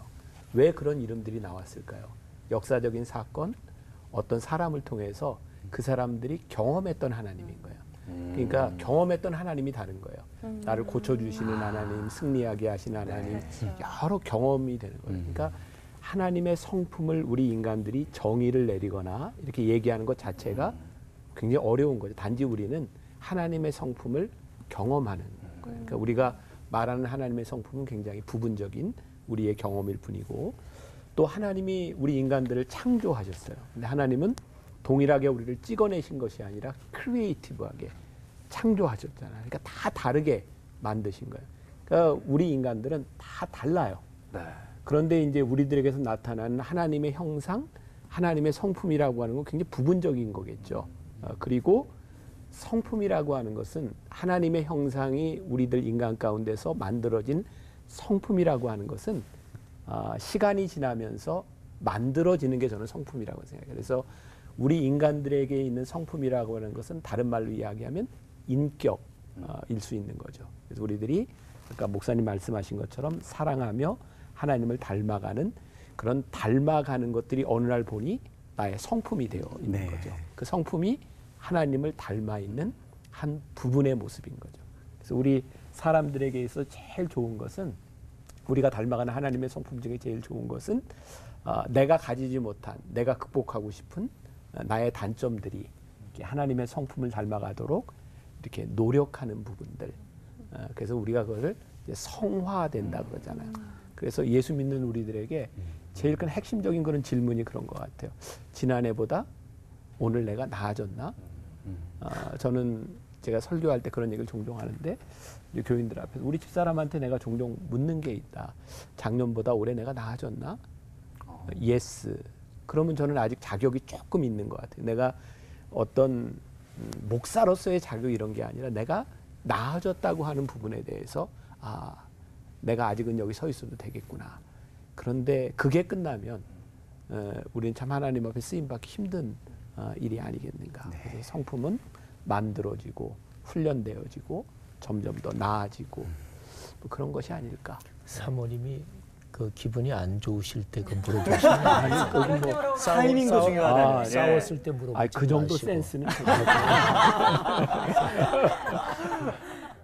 왜 그런 이름들이 나왔을까요? 역사적인 사건, 어떤 사람을 통해서 그 사람들이 경험했던 하나님인 거예요. 그러니까 경험했던 하나님이 다른 거예요. 나를 고쳐주시는 하나님, 승리하게 하시는 하나님, 여러 경험이 되는 거예요. 그러니까 하나님의 성품을 우리 인간들이 정의를 내리거나 이렇게 얘기하는 것 자체가 굉장히 어려운 거죠. 단지 우리는 하나님의 성품을 경험하는 거예요. 그러니까 우리가 말하는 하나님의 성품은 굉장히 부분적인 우리의 경험일 뿐이고, 또 하나님이 우리 인간들을 창조하셨어요. 근데 하나님은 동일하게 우리를 찍어내신 것이 아니라 크리에이티브하게 창조하셨잖아요. 그러니까 다 다르게 만드신 거예요. 그러니까 우리 인간들은 다 달라요. 그런데 이제 우리들에게서 나타나는 하나님의 형상, 하나님의 성품이라고 하는 건 굉장히 부분적인 거겠죠. 그리고 성품이라고 하는 것은 하나님의 형상이 우리들 인간 가운데서 만들어진 성품이라고 하는 것은 시간이 지나면서 만들어지는 게 저는 성품이라고 생각해요. 그래서 우리 인간들에게 있는 성품이라고 하는 것은 다른 말로 이야기하면 인격일 수 있는 거죠. 그래서 우리들이 아까 목사님 말씀하신 것처럼 사랑하며 하나님을 닮아가는 그런 닮아가는 것들이 어느 날 보니 나의 성품이 되어 있는 거죠. 그 성품이 하나님을 닮아 있는 한 부분의 모습인 거죠. 그래서 우리 사람들에게 있어 제일 좋은 것은, 우리가 닮아가는 하나님의 성품 중에 제일 좋은 것은 내가 가지지 못한, 내가 극복하고 싶은 나의 단점들이 이렇게 하나님의 성품을 닮아가도록 이렇게 노력하는 부분들. 그래서 우리가 그것을 이제 성화된다 그러잖아요. 그래서 예수 믿는 우리들에게 제일 큰 핵심적인 그런 질문이 그런 것 같아요. 지난해보다 오늘 내가 나아졌나? 저는 제가 설교할 때 그런 얘기를 종종 하는데, 이제 교인들 앞에서 우리 집사람한테 내가 종종 묻는 게 있다. 작년보다 올해 내가 나아졌나? 예스. 그러면 저는 아직 자격이 조금 있는 것 같아요. 내가 어떤 목사로서의 자격 이런 게 아니라 내가 나아졌다고 하는 부분에 대해서 내가 아직은 여기 서 있어도 되겠구나. 그런데 그게 끝나면 우리는 참 하나님 앞에 쓰임받기 힘든 일이 아니겠는가. 그래서 성품은 만들어지고 훈련되어지고 점점 더 나아지고 뭐 그런 것이 아닐까. 사모님이 그 기분이 안 좋으실 때 그 물어보시면 아니 뭐 타이밍도 중요하다. 싸웠을 때 물어보지 그 정도 마시고. 센스는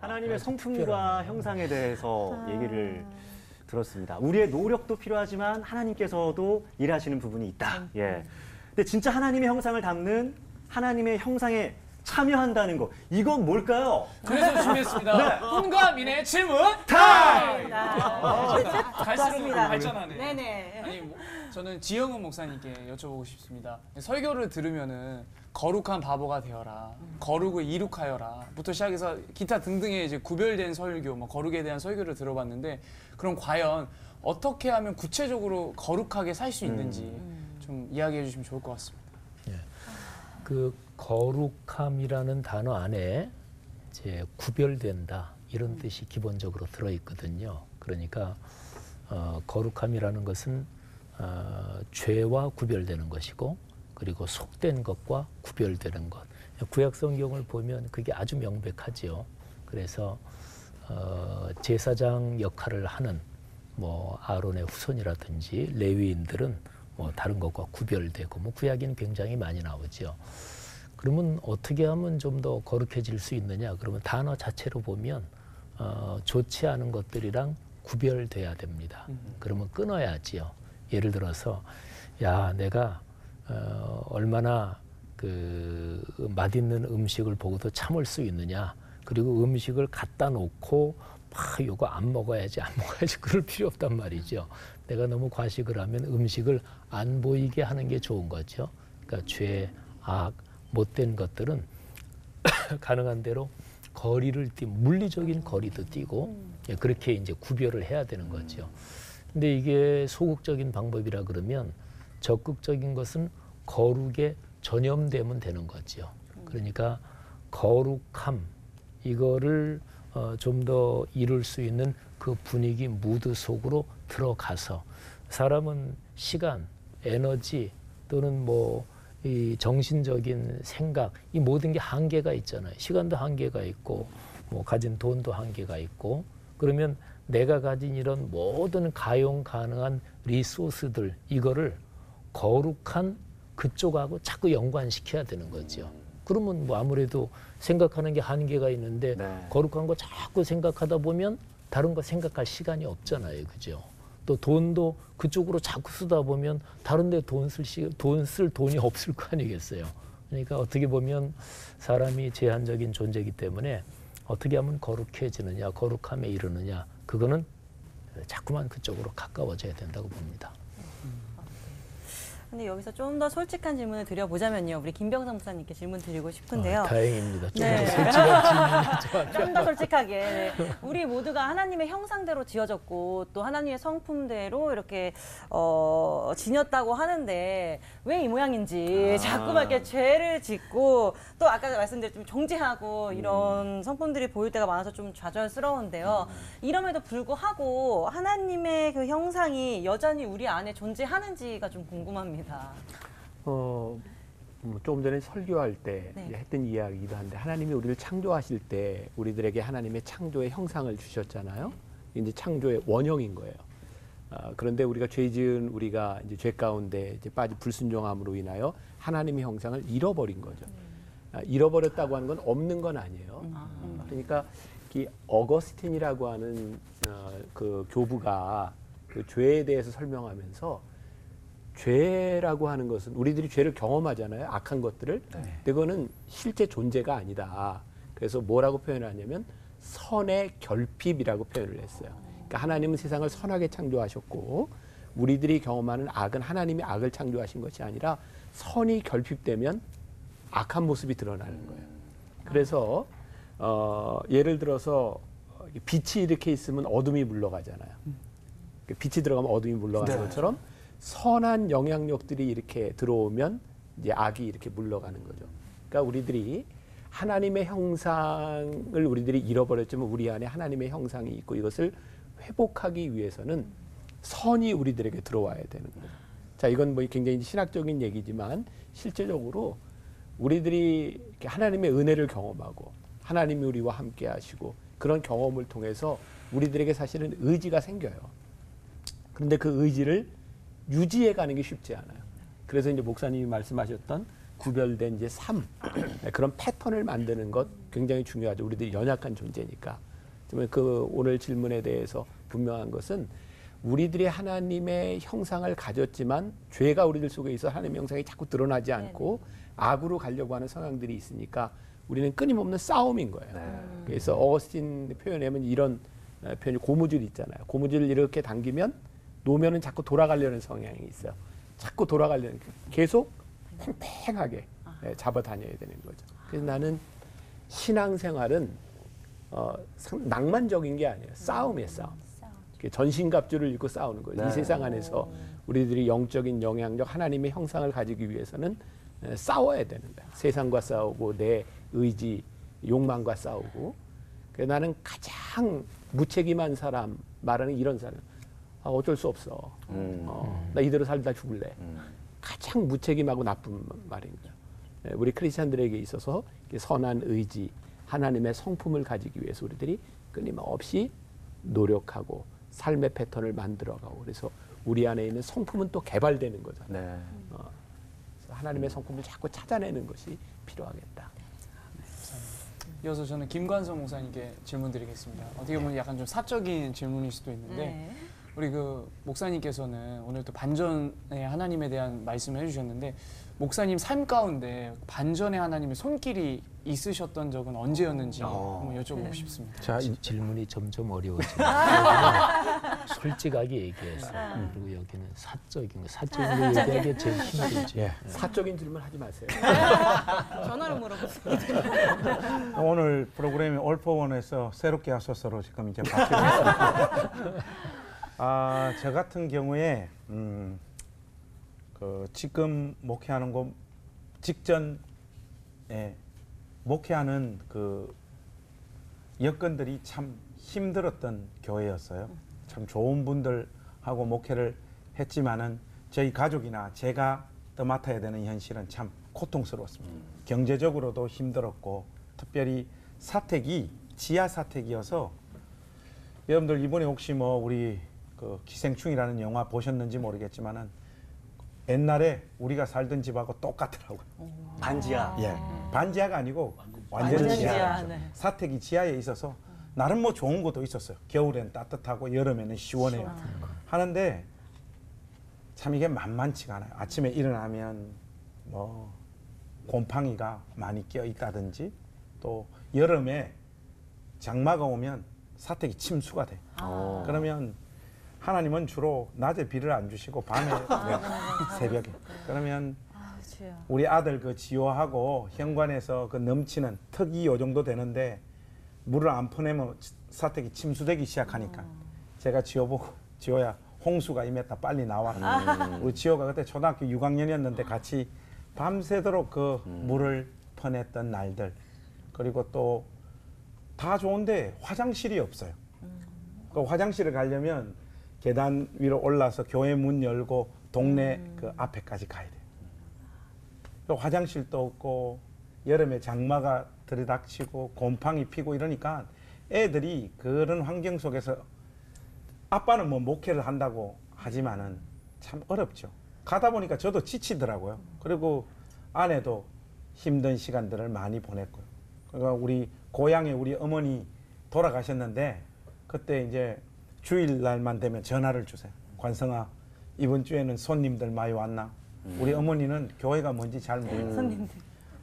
하나님의 성품과 형상에 대해서 얘기를 들었습니다. 우리의 노력도 필요하지만 하나님께서도 일하시는 부분이 있다. 예. 근데 진짜 하나님의 형상을 담는 하나님의 형상에 참여한다는 거, 이건 뭘까요? 그래서 준비했습니다. 네. 훈과민의 질문 타임! 갈수록 좋습니다. 발전하네. 네네. 아니, 저는 지영은 목사님께 여쭤보고 싶습니다. 설교를 들으면은 거룩한 바보가 되어라, 거룩을 이룩하여라부터 시작해서 기타 등등의 이제 구별된 설교, 뭐 거룩에 대한 설교를 들어봤는데, 그럼 과연 어떻게 하면 구체적으로 거룩하게 살 수 있는지 좀 이야기해 주시면 좋을 것 같습니다. 그 거룩함이라는 단어 안에 이제 구별된다 이런 뜻이 기본적으로 들어 있거든요. 그러니까 거룩함이라는 것은 죄와 구별되는 것이고, 그리고 속된 것과 구별되는 것. 구약 성경을 보면 그게 아주 명백하지요. 그래서 제사장 역할을 하는 뭐 아론의 후손이라든지 레위인들은 뭐 다른 것과 구별되고, 뭐 구약에는 굉장히 많이 나오죠. 그러면 어떻게 하면 좀 더 거룩해질 수 있느냐? 그러면 단어 자체로 보면 좋지 않은 것들이랑 구별돼야 됩니다. 그러면 끊어야지요. 예를 들어서 야, 내가 얼마나 그 맛있는 음식을 보고도 참을 수 있느냐? 그리고 음식을 갖다 놓고 막 이거 안 먹어야지 그럴 필요 없단 말이죠. 내가 너무 과식을 하면 음식을 안 보이게 하는 게 좋은 거죠. 그러니까 죄, 악, 못된 것들은 가능한 대로 거리를 물리적인 거리도 띄고 그렇게 이제 구별을 해야 되는 거죠. 근데 이게 소극적인 방법이라 그러면 적극적인 것은 거룩에 전염되면 되는 거죠. 그러니까 거룩함 이거를 좀 더 이룰 수 있는 그 분위기 무드 속으로 들어가서 사람은 시간, 에너지 또는 뭐 이 정신적인 생각 이 모든 게 한계가 있잖아요. 시간도 한계가 있고 뭐 가진 돈도 한계가 있고 그러면 내가 가진 이런 모든 가용 가능한 리소스들 이거를 거룩한 그쪽하고 자꾸 연관시켜야 되는 거죠. 그러면 뭐 아무래도 생각하는 게 한계가 있는데 네. 거룩한 거 자꾸 생각하다 보면 다른 거 생각할 시간이 없잖아요. 그죠? 또 돈도 그쪽으로 자꾸 쓰다 보면 다른 데 돈 쓸 돈이 없을 거 아니겠어요. 그러니까 어떻게 보면 사람이 제한적인 존재이기 때문에 어떻게 하면 거룩해지느냐, 거룩함에 이르느냐, 그거는 자꾸만 그쪽으로 가까워져야 된다고 봅니다. 근데 여기서 좀 더 솔직한 질문을 드려보자면요. 우리 김병상 목사님께 질문 드리고 싶은데요. 다행입니다. 좀 네. 더 솔직한 질문이 좋아요. 좀 더 솔직하게. 네. 우리 모두가 하나님의 형상대로 지어졌고 또 하나님의 성품대로 이렇게 지녔다고 하는데 왜 이 모양인지 자꾸만 이렇게 죄를 짓고 또 아까 말씀드렸지만 정죄하고 이런 성품들이 보일 때가 많아서 좀 좌절스러운데요. 이럼에도 불구하고 하나님의 그 형상이 여전히 우리 안에 존재하는지가 좀 궁금합니다. 조금 전에 설교할 때 네. 이제 했던 이야기이기도 한데 하나님이 우리를 창조하실 때 우리들에게 하나님의 창조의 형상을 주셨잖아요. 이제 창조의 원형인 거예요. 그런데 우리가 죄 지은 우리가 이제 죄 가운데 이제 빠진 불순종함으로 인하여 하나님의 형상을 잃어버린 거죠. 잃어버렸다고 하는 건 없는 건 아니에요. 그러니까 이 어거스틴이라고 하는 그 교부가 그 죄에 대해서 설명하면서 죄라고 하는 것은 우리들이 죄를 경험하잖아요. 악한 것들을. 근데 그거는 실제 존재가 아니다. 그래서 뭐라고 표현하냐면 선의 결핍이라고 표현을 했어요. 그러니까 하나님은 세상을 선하게 창조하셨고 우리들이 경험하는 악은 하나님이 악을 창조하신 것이 아니라 선이 결핍되면 악한 모습이 드러나는 거예요. 그래서 예를 들어서 빛이 이렇게 있으면 어둠이 물러가잖아요. 빛이 들어가면 어둠이 물러가는 것처럼 선한 영향력들이 이렇게 들어오면 이제 악이 이렇게 물러가는 거죠. 그러니까 우리들이 하나님의 형상을 우리들이 잃어버렸지만 우리 안에 하나님의 형상이 있고 이것을 회복하기 위해서는 선이 우리들에게 들어와야 되는 거죠. 자, 이건 뭐 굉장히 신학적인 얘기지만 실제적으로 우리들이 이렇게 하나님의 은혜를 경험하고 하나님이 우리와 함께 하시고 그런 경험을 통해서 우리들에게 사실은 의지가 생겨요. 그런데 그 의지를 유지해 가는 게 쉽지 않아요. 그래서 이제 목사님이 말씀하셨던 구별된 이제 삶, 그런 패턴을 만드는 것 굉장히 중요하죠. 우리들이 연약한 존재니까. 그 오늘 질문에 대해서 분명한 것은 우리들이 하나님의 형상을 가졌지만 죄가 우리들 속에 있어 하나님의 형상이 자꾸 드러나지 않고 악으로 가려고 하는 성향들이 있으니까 우리는 끊임없는 싸움인 거예요. 그래서 어거스틴 표현하면 이런 표현이 고무줄 있잖아요. 고무줄을 이렇게 당기면 놓으면은 자꾸 돌아가려는 성향이 있어요. 자꾸 돌아가려는 계속 팽팽하게 잡아 다녀야 되는 거죠. 그래서 나는 신앙생활은 낭만적인 게 아니에요. 싸움이에요, 싸움. 전신갑주를 입고 싸우는 거예요. 이 세상 안에서 우리들이 영적인 영향력, 하나님의 형상을 가지기 위해서는 싸워야 되는 거야. 세상과 싸우고 내 의지, 욕망과 싸우고. 그래서 나는 가장 무책임한 사람, 말하는 이런 사람. 어쩔 수 없어. 나 이대로 살다 죽을래. 가장 무책임하고 나쁜 말인 거예요. 우리 크리스찬들에게 있어서 선한 의지, 하나님의 성품을 가지기 위해서 우리들이 끊임없이 노력하고 삶의 패턴을 만들어가고 그래서 우리 안에 있는 성품은 또 개발되는 거잖아요. 그래서 하나님의 성품을 자꾸 찾아내는 것이 필요하겠다. 이어서 저는 김관성 목사님께 질문 드리겠습니다. 어떻게 보면 약간 좀 사적인 질문일 수도 있는데 우리 그 목사님께서는 오늘 또 반전의 하나님에 대한 말씀을 해주셨는데 목사님 삶 가운데 반전의 하나님의 손길이 있으셨던 적은 언제였는지 한번 여쭤보고 싶습니다. 자, 질문이 점점 어려워지네요. 솔직하게 얘기해서 그리고 여기는 사적인 거, 사적인 거 얘기하기가 제일 힘들죠. 사적인 질문 하지 마세요. 전화로 물어보세요. 오늘 프로그램이 올포원에서 새롭게 하소서로 지금 이제 바뀌고 있습니다. 저 같은 경우에 그 지금 목회하는 거 직전에 목회하는 그 여건들이 참 힘들었던 교회였어요. 참 좋은 분들하고 목회를 했지만은 저희 가족이나 제가 또 맡아야 되는 현실은 참 고통스러웠습니다. 경제적으로도 힘들었고 특별히 사택이 지하 사택이어서 여러분들 이번에 혹시 뭐 우리 그 기생충이라는 영화 보셨는지 모르겠지만은 옛날에 우리가 살던 집하고 똑같더라고요. 반지하. 예, 반지하가 아니고 완전 완전 지하. 지하, 네. 사택이 지하에 있어서 나름 뭐 좋은 것도 있었어요. 겨울엔 따뜻하고 여름에는 시원해요. 하는데 참 이게 만만치가 않아요. 아침에 일어나면 뭐 곰팡이가 많이 껴 있다든지 또 여름에 장마가 오면 사택이 침수가 돼. 그러면 하나님은 주로 낮에 비를 안 주시고 밤에 새벽에. 그러면 주여. 우리 아들 그 지호하고 현관에서 그 넘치는 턱이 요 정도 되는데 물을 안 퍼내면 사택이 침수되기 시작하니까 제가 지호 보고 지호야 홍수가 임했다 빨리 나와라. 우리 지호가 그때 초등학교 6학년이었는데 같이 밤새도록 그 물을 퍼냈던 날들. 그리고 또 다 좋은데 화장실이 없어요. 그 화장실을 가려면 계단 위로 올라서 교회 문 열고 동네 그 앞에까지 가야 돼요. 또 화장실도 없고 여름에 장마가 들이닥치고 곰팡이 피고 이러니까 애들이 그런 환경 속에서 아빠는 뭐 목회를 한다고 하지만은 참 어렵죠. 가다 보니까 저도 지치더라고요. 그리고 아내도 힘든 시간들을 많이 보냈고요. 그러니까 우리 고향에 우리 어머니 돌아가셨는데 그때 이제 주일날만 되면 전화를 주세요. 관성아, 이번 주에는 손님들 많이 왔나? 우리 어머니는 교회가 뭔지 잘 모르고 손님들.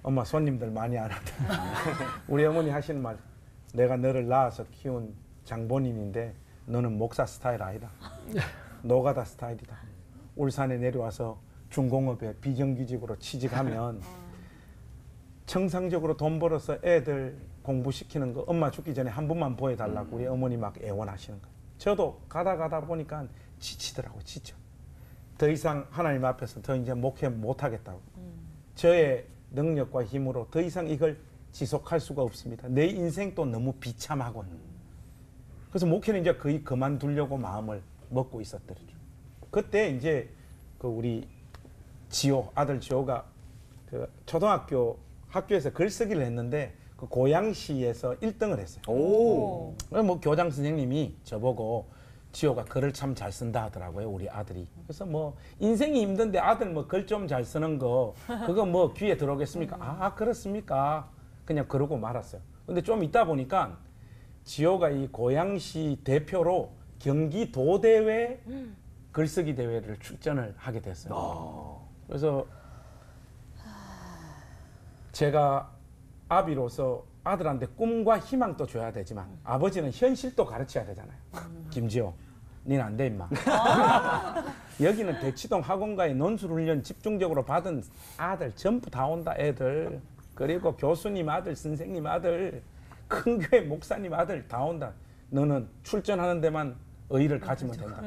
엄마 손님들 많이 안 왔다. 우리 어머니 하시는 말, 내가 너를 낳아서 키운 장본인인데 너는 목사 스타일 아니다. 노가다 스타일이다. 울산에 내려와서 중공업에 비정규직으로 취직하면 정상적으로 돈 벌어서 애들 공부시키는 거 엄마 죽기 전에 한 번만 보여달라고 우리 어머니 막 애원하시는 거예요. 저도 가다 보니까 지치더라고요. 지쳐. 더 이상 하나님 앞에서 더 이제 목회 못하겠다고. 저의 능력과 힘으로 더 이상 이걸 지속할 수가 없습니다. 내 인생도 너무 비참하고. 그래서 목회는 이제 거의 그만두려고 마음을 먹고 있었더라고요. 그때 이제 그 우리 지호, 아들 지호가 그 초등학교 학교에서 글쓰기를 했는데 그 고양시에서 1등을 했어요. 오. 뭐 교장 선생님이 저보고 지호가 글을 참 잘 쓴다 하더라고요, 우리 아들이. 그래서 뭐 인생이 힘든데 아들 뭐 글 좀 잘 쓰는 거 그거 뭐 귀에 들어오겠습니까? 아, 그렇습니까? 그냥 그러고 말았어요. 근데 좀 있다 보니까 지호가 이 고양시 대표로 경기도대회 글쓰기 대회를 출전을 하게 됐어요. 그래서 제가 아비로서 아들한테 꿈과 희망도 줘야 되지만 아버지는 현실도 가르쳐야 되잖아요. 김지호, 니는 안 돼 임마. 여기는 대치동 학원가에 논술훈련 집중적으로 받은 아들 전부 다 온다 애들. 그리고 교수님 아들, 선생님 아들, 큰 교회 목사님 아들 다 온다. 너는 출전하는 데만 의의를 가지면 된다.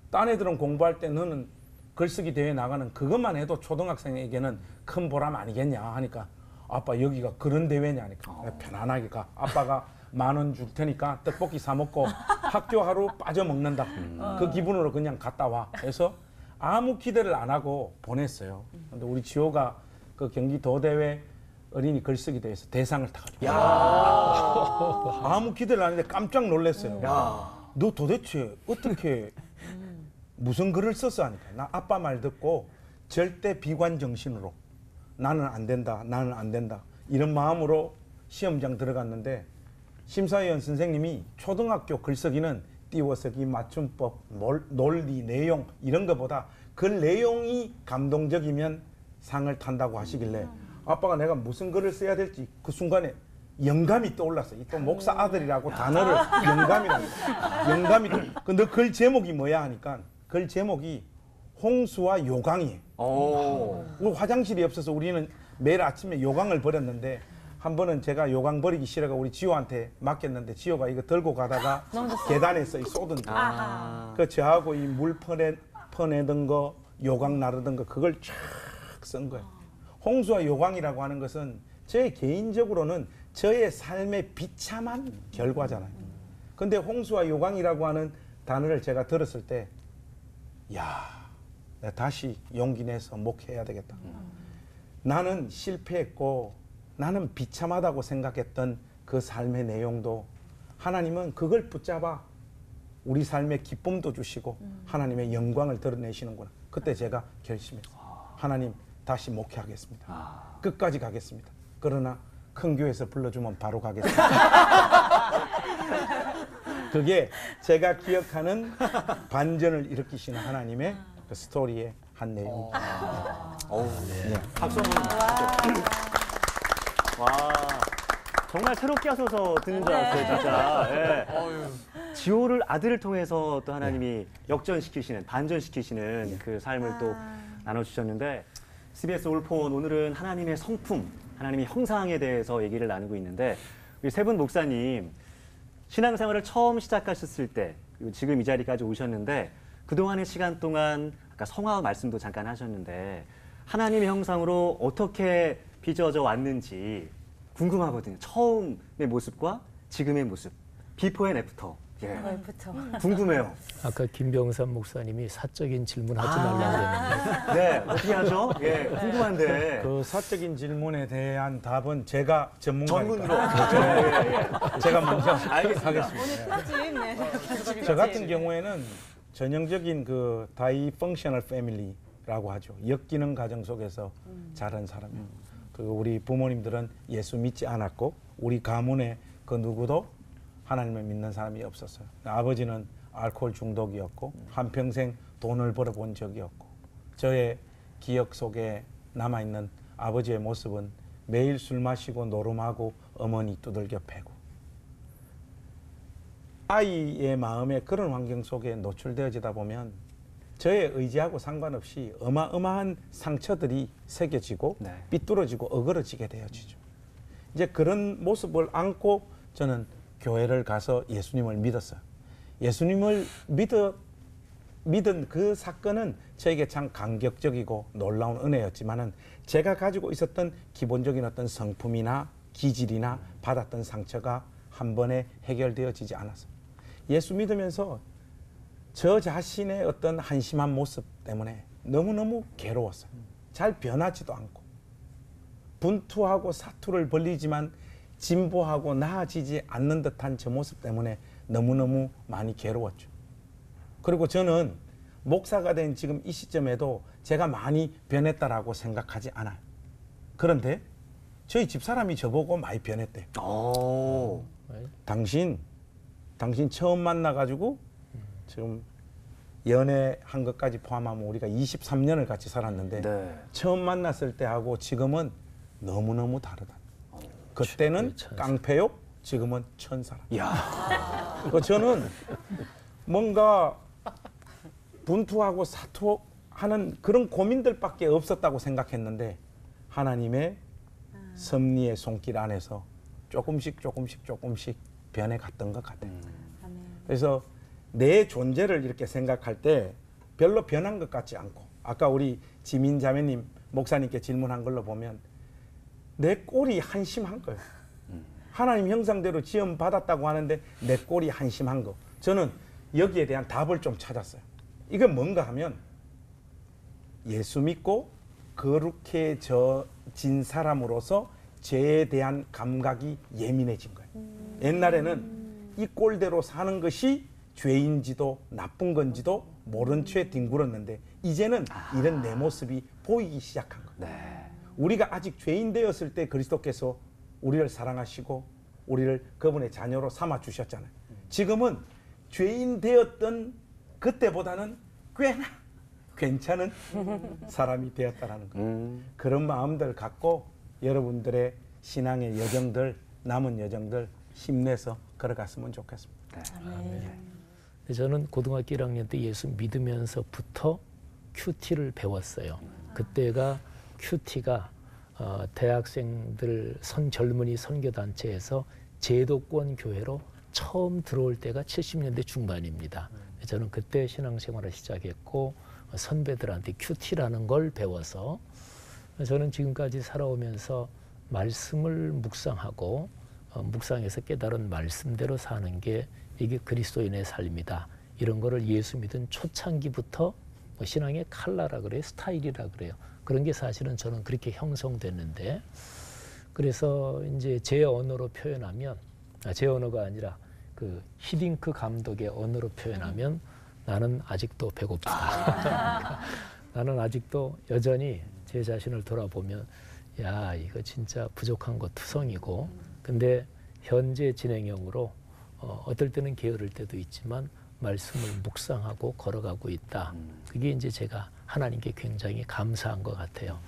딴 애들은 공부할 때 너는 글쓰기 대회 나가는 그것만 해도 초등학생에게는 큰 보람 아니겠냐 하니까 아빠 여기가 그런 대회냐 하니까 편안하게 가. 아빠가 10,000원 줄 테니까 떡볶이 사 먹고 학교 하루 빠져먹는다. 그 기분으로 그냥 갔다 와. 그래서 아무 기대를 안 하고 보냈어요. 근데 우리 지호가 그 경기도대회 어린이 글쓰기 대회에서 대상을 타가지고 아무 기대를 안 했는데 깜짝 놀랐어요. 너 도대체 어떻게 무슨 글을 썼어 하니까 나 아빠 말 듣고 절대 비관 정신으로 나는 안 된다, 나는 안 된다 이런 마음으로 시험장 들어갔는데 심사위원 선생님이 초등학교 글쓰기는 띄워쓰기, 맞춤법, 논리, 내용 이런 것보다 글 내용이 감동적이면 상을 탄다고 하시길래 아빠가 내가 무슨 글을 써야 될지 그 순간에 영감이 떠올랐어요. 또 목사 아들이라고 단어를 영감이 근데 글 제목이 뭐야 하니까 글 제목이 홍수와 요강이에요. 화장실이 없어서 우리는 매일 아침에 요강을 버렸는데 한 번은 제가 요강 버리기 싫어가 우리 지호한테 맡겼는데 지호가 이거 들고 가다가 계단에서 쏟은 거. 그 저하고 이 물 퍼내던 거, 요강 나르던 거 그걸 쫙 쓴 거예요. 홍수와 요강이라고 하는 것은 제 개인적으로는 저의 삶의 비참한 결과잖아요. 근데 홍수와 요강이라고 하는 단어를 제가 들었을 때 야, 내가 다시 용기 내서 목회해야 되겠다. 나는 실패했고 나는 비참하다고 생각했던 그 삶의 내용도 하나님은 그걸 붙잡아 우리 삶의 기쁨도 주시고 하나님의 영광을 드러내시는구나. 그때 제가 결심했어요. 하나님 다시 목회하겠습니다. 끝까지 가겠습니다. 그러나 큰 교회에서 불러주면 바로 가겠습니다. 그게 제가 기억하는 반전을 일으키시는 하나님의 그 스토리의 한 내용입니다. 박수 한번 주세요. 와, 정말 새롭게 하소서 듣는 줄 알았어요, 진짜. 예. 어휴. 지호를 아들을 통해서 또 하나님이 역전시키시는, 반전시키시는 그 삶을 또 나눠주셨는데, CBS 올폰 오늘은 하나님의 성품, 하나님의 형상에 대해서 얘기를 나누고 있는데, 우리 세 분 목사님, 신앙생활을 처음 시작하셨을 때, 그리고 지금 이 자리까지 오셨는데, 그동안의 시간 동안, 아까 성화 말씀도 잠깐 하셨는데, 하나님의 형상으로 어떻게 빚어져 왔는지 궁금하거든요. 처음의 모습과 지금의 모습, 비포 앤 애프터. 예. 궁금해요. 아까 김병삼 목사님이 사적인 질문하지 말라고 그랬는데 네, 어떻게 하죠? 예, 궁금한데. 그 사적인 질문에 대한 답은 제가 전문가니까. 전문으로. 제가 먼저 알겠습니다. 하겠습니다. 저 같은 경우에는 전형적인 그 다이펑셔널 패밀리라고 하죠. 역기능 가정 속에서 자란 사람이에요. 그리고 우리 부모님들은 예수 믿지 않았고 우리 가문에 그 누구도 하나님을 믿는 사람이 없었어요. 아버지는 알코올 중독이었고 한평생 돈을 벌어본 적이 없고 저의 기억 속에 남아있는 아버지의 모습은 매일 술 마시고 노름하고 어머니 두들겨 패고 아이의 마음에 그런 환경 속에 노출되어지다 보면 저의 의지하고 상관없이 어마어마한 상처들이 새겨지고 네. 삐뚤어지고 어그러지게 되어지죠. 이제 그런 모습을 안고 저는 교회를 가서 예수님을 믿었어요. 예수님을 믿은 그 사건은 저에게 참 감격적이고 놀라운 은혜였지만은 제가 가지고 있었던 기본적인 어떤 성품이나 기질이나 받았던 상처가 한 번에 해결되어지지 않았어요. 예수 믿으면서 저 자신의 어떤 한심한 모습 때문에 너무너무 괴로웠어요. 잘 변하지도 않고 분투하고 사투를 벌리지만 진보하고 나아지지 않는 듯한 저 모습 때문에 너무너무 많이 괴로웠죠. 그리고 저는 목사가 된 지금 이 시점에도 제가 많이 변했다라고 생각하지 않아요. 그런데 저희 집사람이 저보고 많이 변했대요. 오. 당신 처음 만나가지고 지금 연애한 것까지 포함하면 우리가 23년을 같이 살았는데 네. 처음 만났을 때하고 지금은 너무너무 다르다. 그때는 깡패요, 지금은 천사라. 야. 저는 뭔가 분투하고 사투하는 그런 고민들밖에 없었다고 생각했는데 하나님의 섭리의 손길 안에서 조금씩 변해갔던 것 같아요. 그래서 내 존재를 이렇게 생각할 때 별로 변한 것 같지 않고 아까 우리 지민 자매님 목사님께 질문한 걸로 보면 내 꼴이 한심한 거예요. 하나님 형상대로 지음 받았다고 하는데 내 꼴이 한심한 거. 저는 여기에 대한 답을 좀 찾았어요. 이건 뭔가 하면 예수 믿고 거룩해진 사람으로서 죄에 대한 감각이 예민해진 거예요. 옛날에는 이 꼴대로 사는 것이 죄인지도 나쁜 건지도 모른 채 뒹굴었는데 이제는 이런 내 모습이 보이기 시작한 거예요. 네. 우리가 아직 죄인 되었을 때 그리스도께서 우리를 사랑하시고 우리를 그분의 자녀로 삼아 주셨잖아요. 지금은 죄인 되었던 그때보다는 꽤나 괜찮은 사람이 되었다라는 거예요. 그런 마음들 갖고 여러분들의 신앙의 여정들, 남은 여정들 힘내서 걸어갔으면 좋겠습니다. 저는 고등학교 1학년 때 예수 믿으면서부터 큐티를 배웠어요. 그때가 큐티가 대학생들 젊은이 선교단체에서 제도권 교회로 처음 들어올 때가 70년대 중반입니다. 저는 그때 신앙생활을 시작했고 선배들한테 큐티라는 걸 배워서 저는 지금까지 살아오면서 말씀을 묵상하고 묵상해서 깨달은 말씀대로 사는 게 이게 그리스도인의 삶이다. 이런 거를 예수 믿은 초창기부터 신앙의 칼라라 그래요. 스타일이라 그래요. 그런 게 사실은 저는 그렇게 형성됐는데 그래서 이제 제 언어로 표현하면, 제 언어가 아니라 그 히딩크 감독의 언어로 표현하면 나는 아직도 배고프다. 나는 아직도 여전히 제 자신을 돌아보면 야, 이거 진짜 부족한 거 투성이고, 근데 현재 진행형으로 어떨 때는 게으를 때도 있지만 말씀을 묵상하고 걸어가고 있다. 그게 이제 제가 하나님께 굉장히 감사한 것 같아요.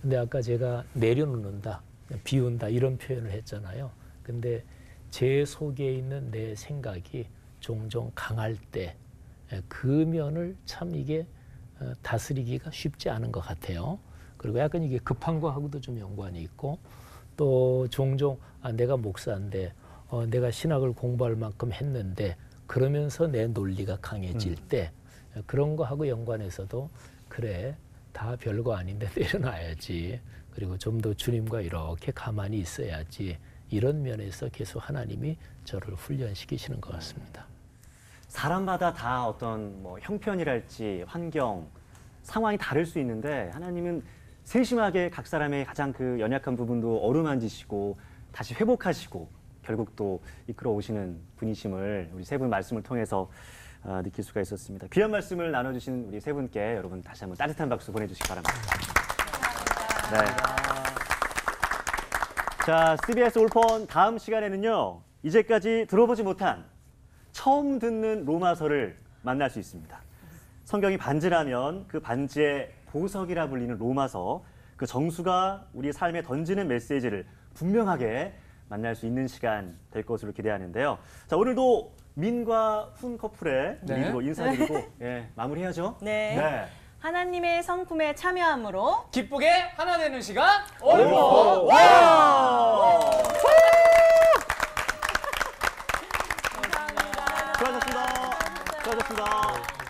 근데 아까 제가 내려놓는다, 비운다 이런 표현을 했잖아요. 근데 제 속에 있는 내 생각이 종종 강할 때 그 면을 참 이게 다스리기가 쉽지 않은 것 같아요. 그리고 약간 이게 급한 거하고도 좀 연관이 있고, 또 종종 내가 목사인데 내가 신학을 공부할 만큼 했는데 그러면서 내 논리가 강해질 때 그런 거하고 연관해서도 그래, 다 별거 아닌데 내려놔야지. 그리고 좀 더 주님과 이렇게 가만히 있어야지. 이런 면에서 계속 하나님이 저를 훈련시키시는 것 같습니다. 사람마다 다 어떤 뭐 형편이랄지 환경, 상황이 다를 수 있는데 하나님은 세심하게 각 사람의 가장 그 연약한 부분도 어루만지시고 다시 회복하시고 결국 또 이끌어 오시는 분이심을 우리 세 분 말씀을 통해서 느낄 수가 있었습니다. 귀한 말씀을 나눠주신 우리 세 분께 여러분 다시 한번 따뜻한 박수 보내주시기 바랍니다. 네. 자, CBS 올폰 다음 시간에는요, 이제까지 들어보지 못한 처음 듣는 로마서를 만날 수 있습니다. 성경이 반지라면 그 반지의 보석이라 불리는 로마서, 그 정수가 우리 삶에 던지는 메시지를 분명하게 만날 수 있는 시간 될 것으로 기대하는데요. 자, 오늘도 민과 훈 커플의 네. 리드로 인사드리고 예, 마무리해야죠. 네. 하나님의 성품에 참여함으로 기쁘게 하나 되는 시간 올포 와! 수고하셨습니다. 수고하셨습니다.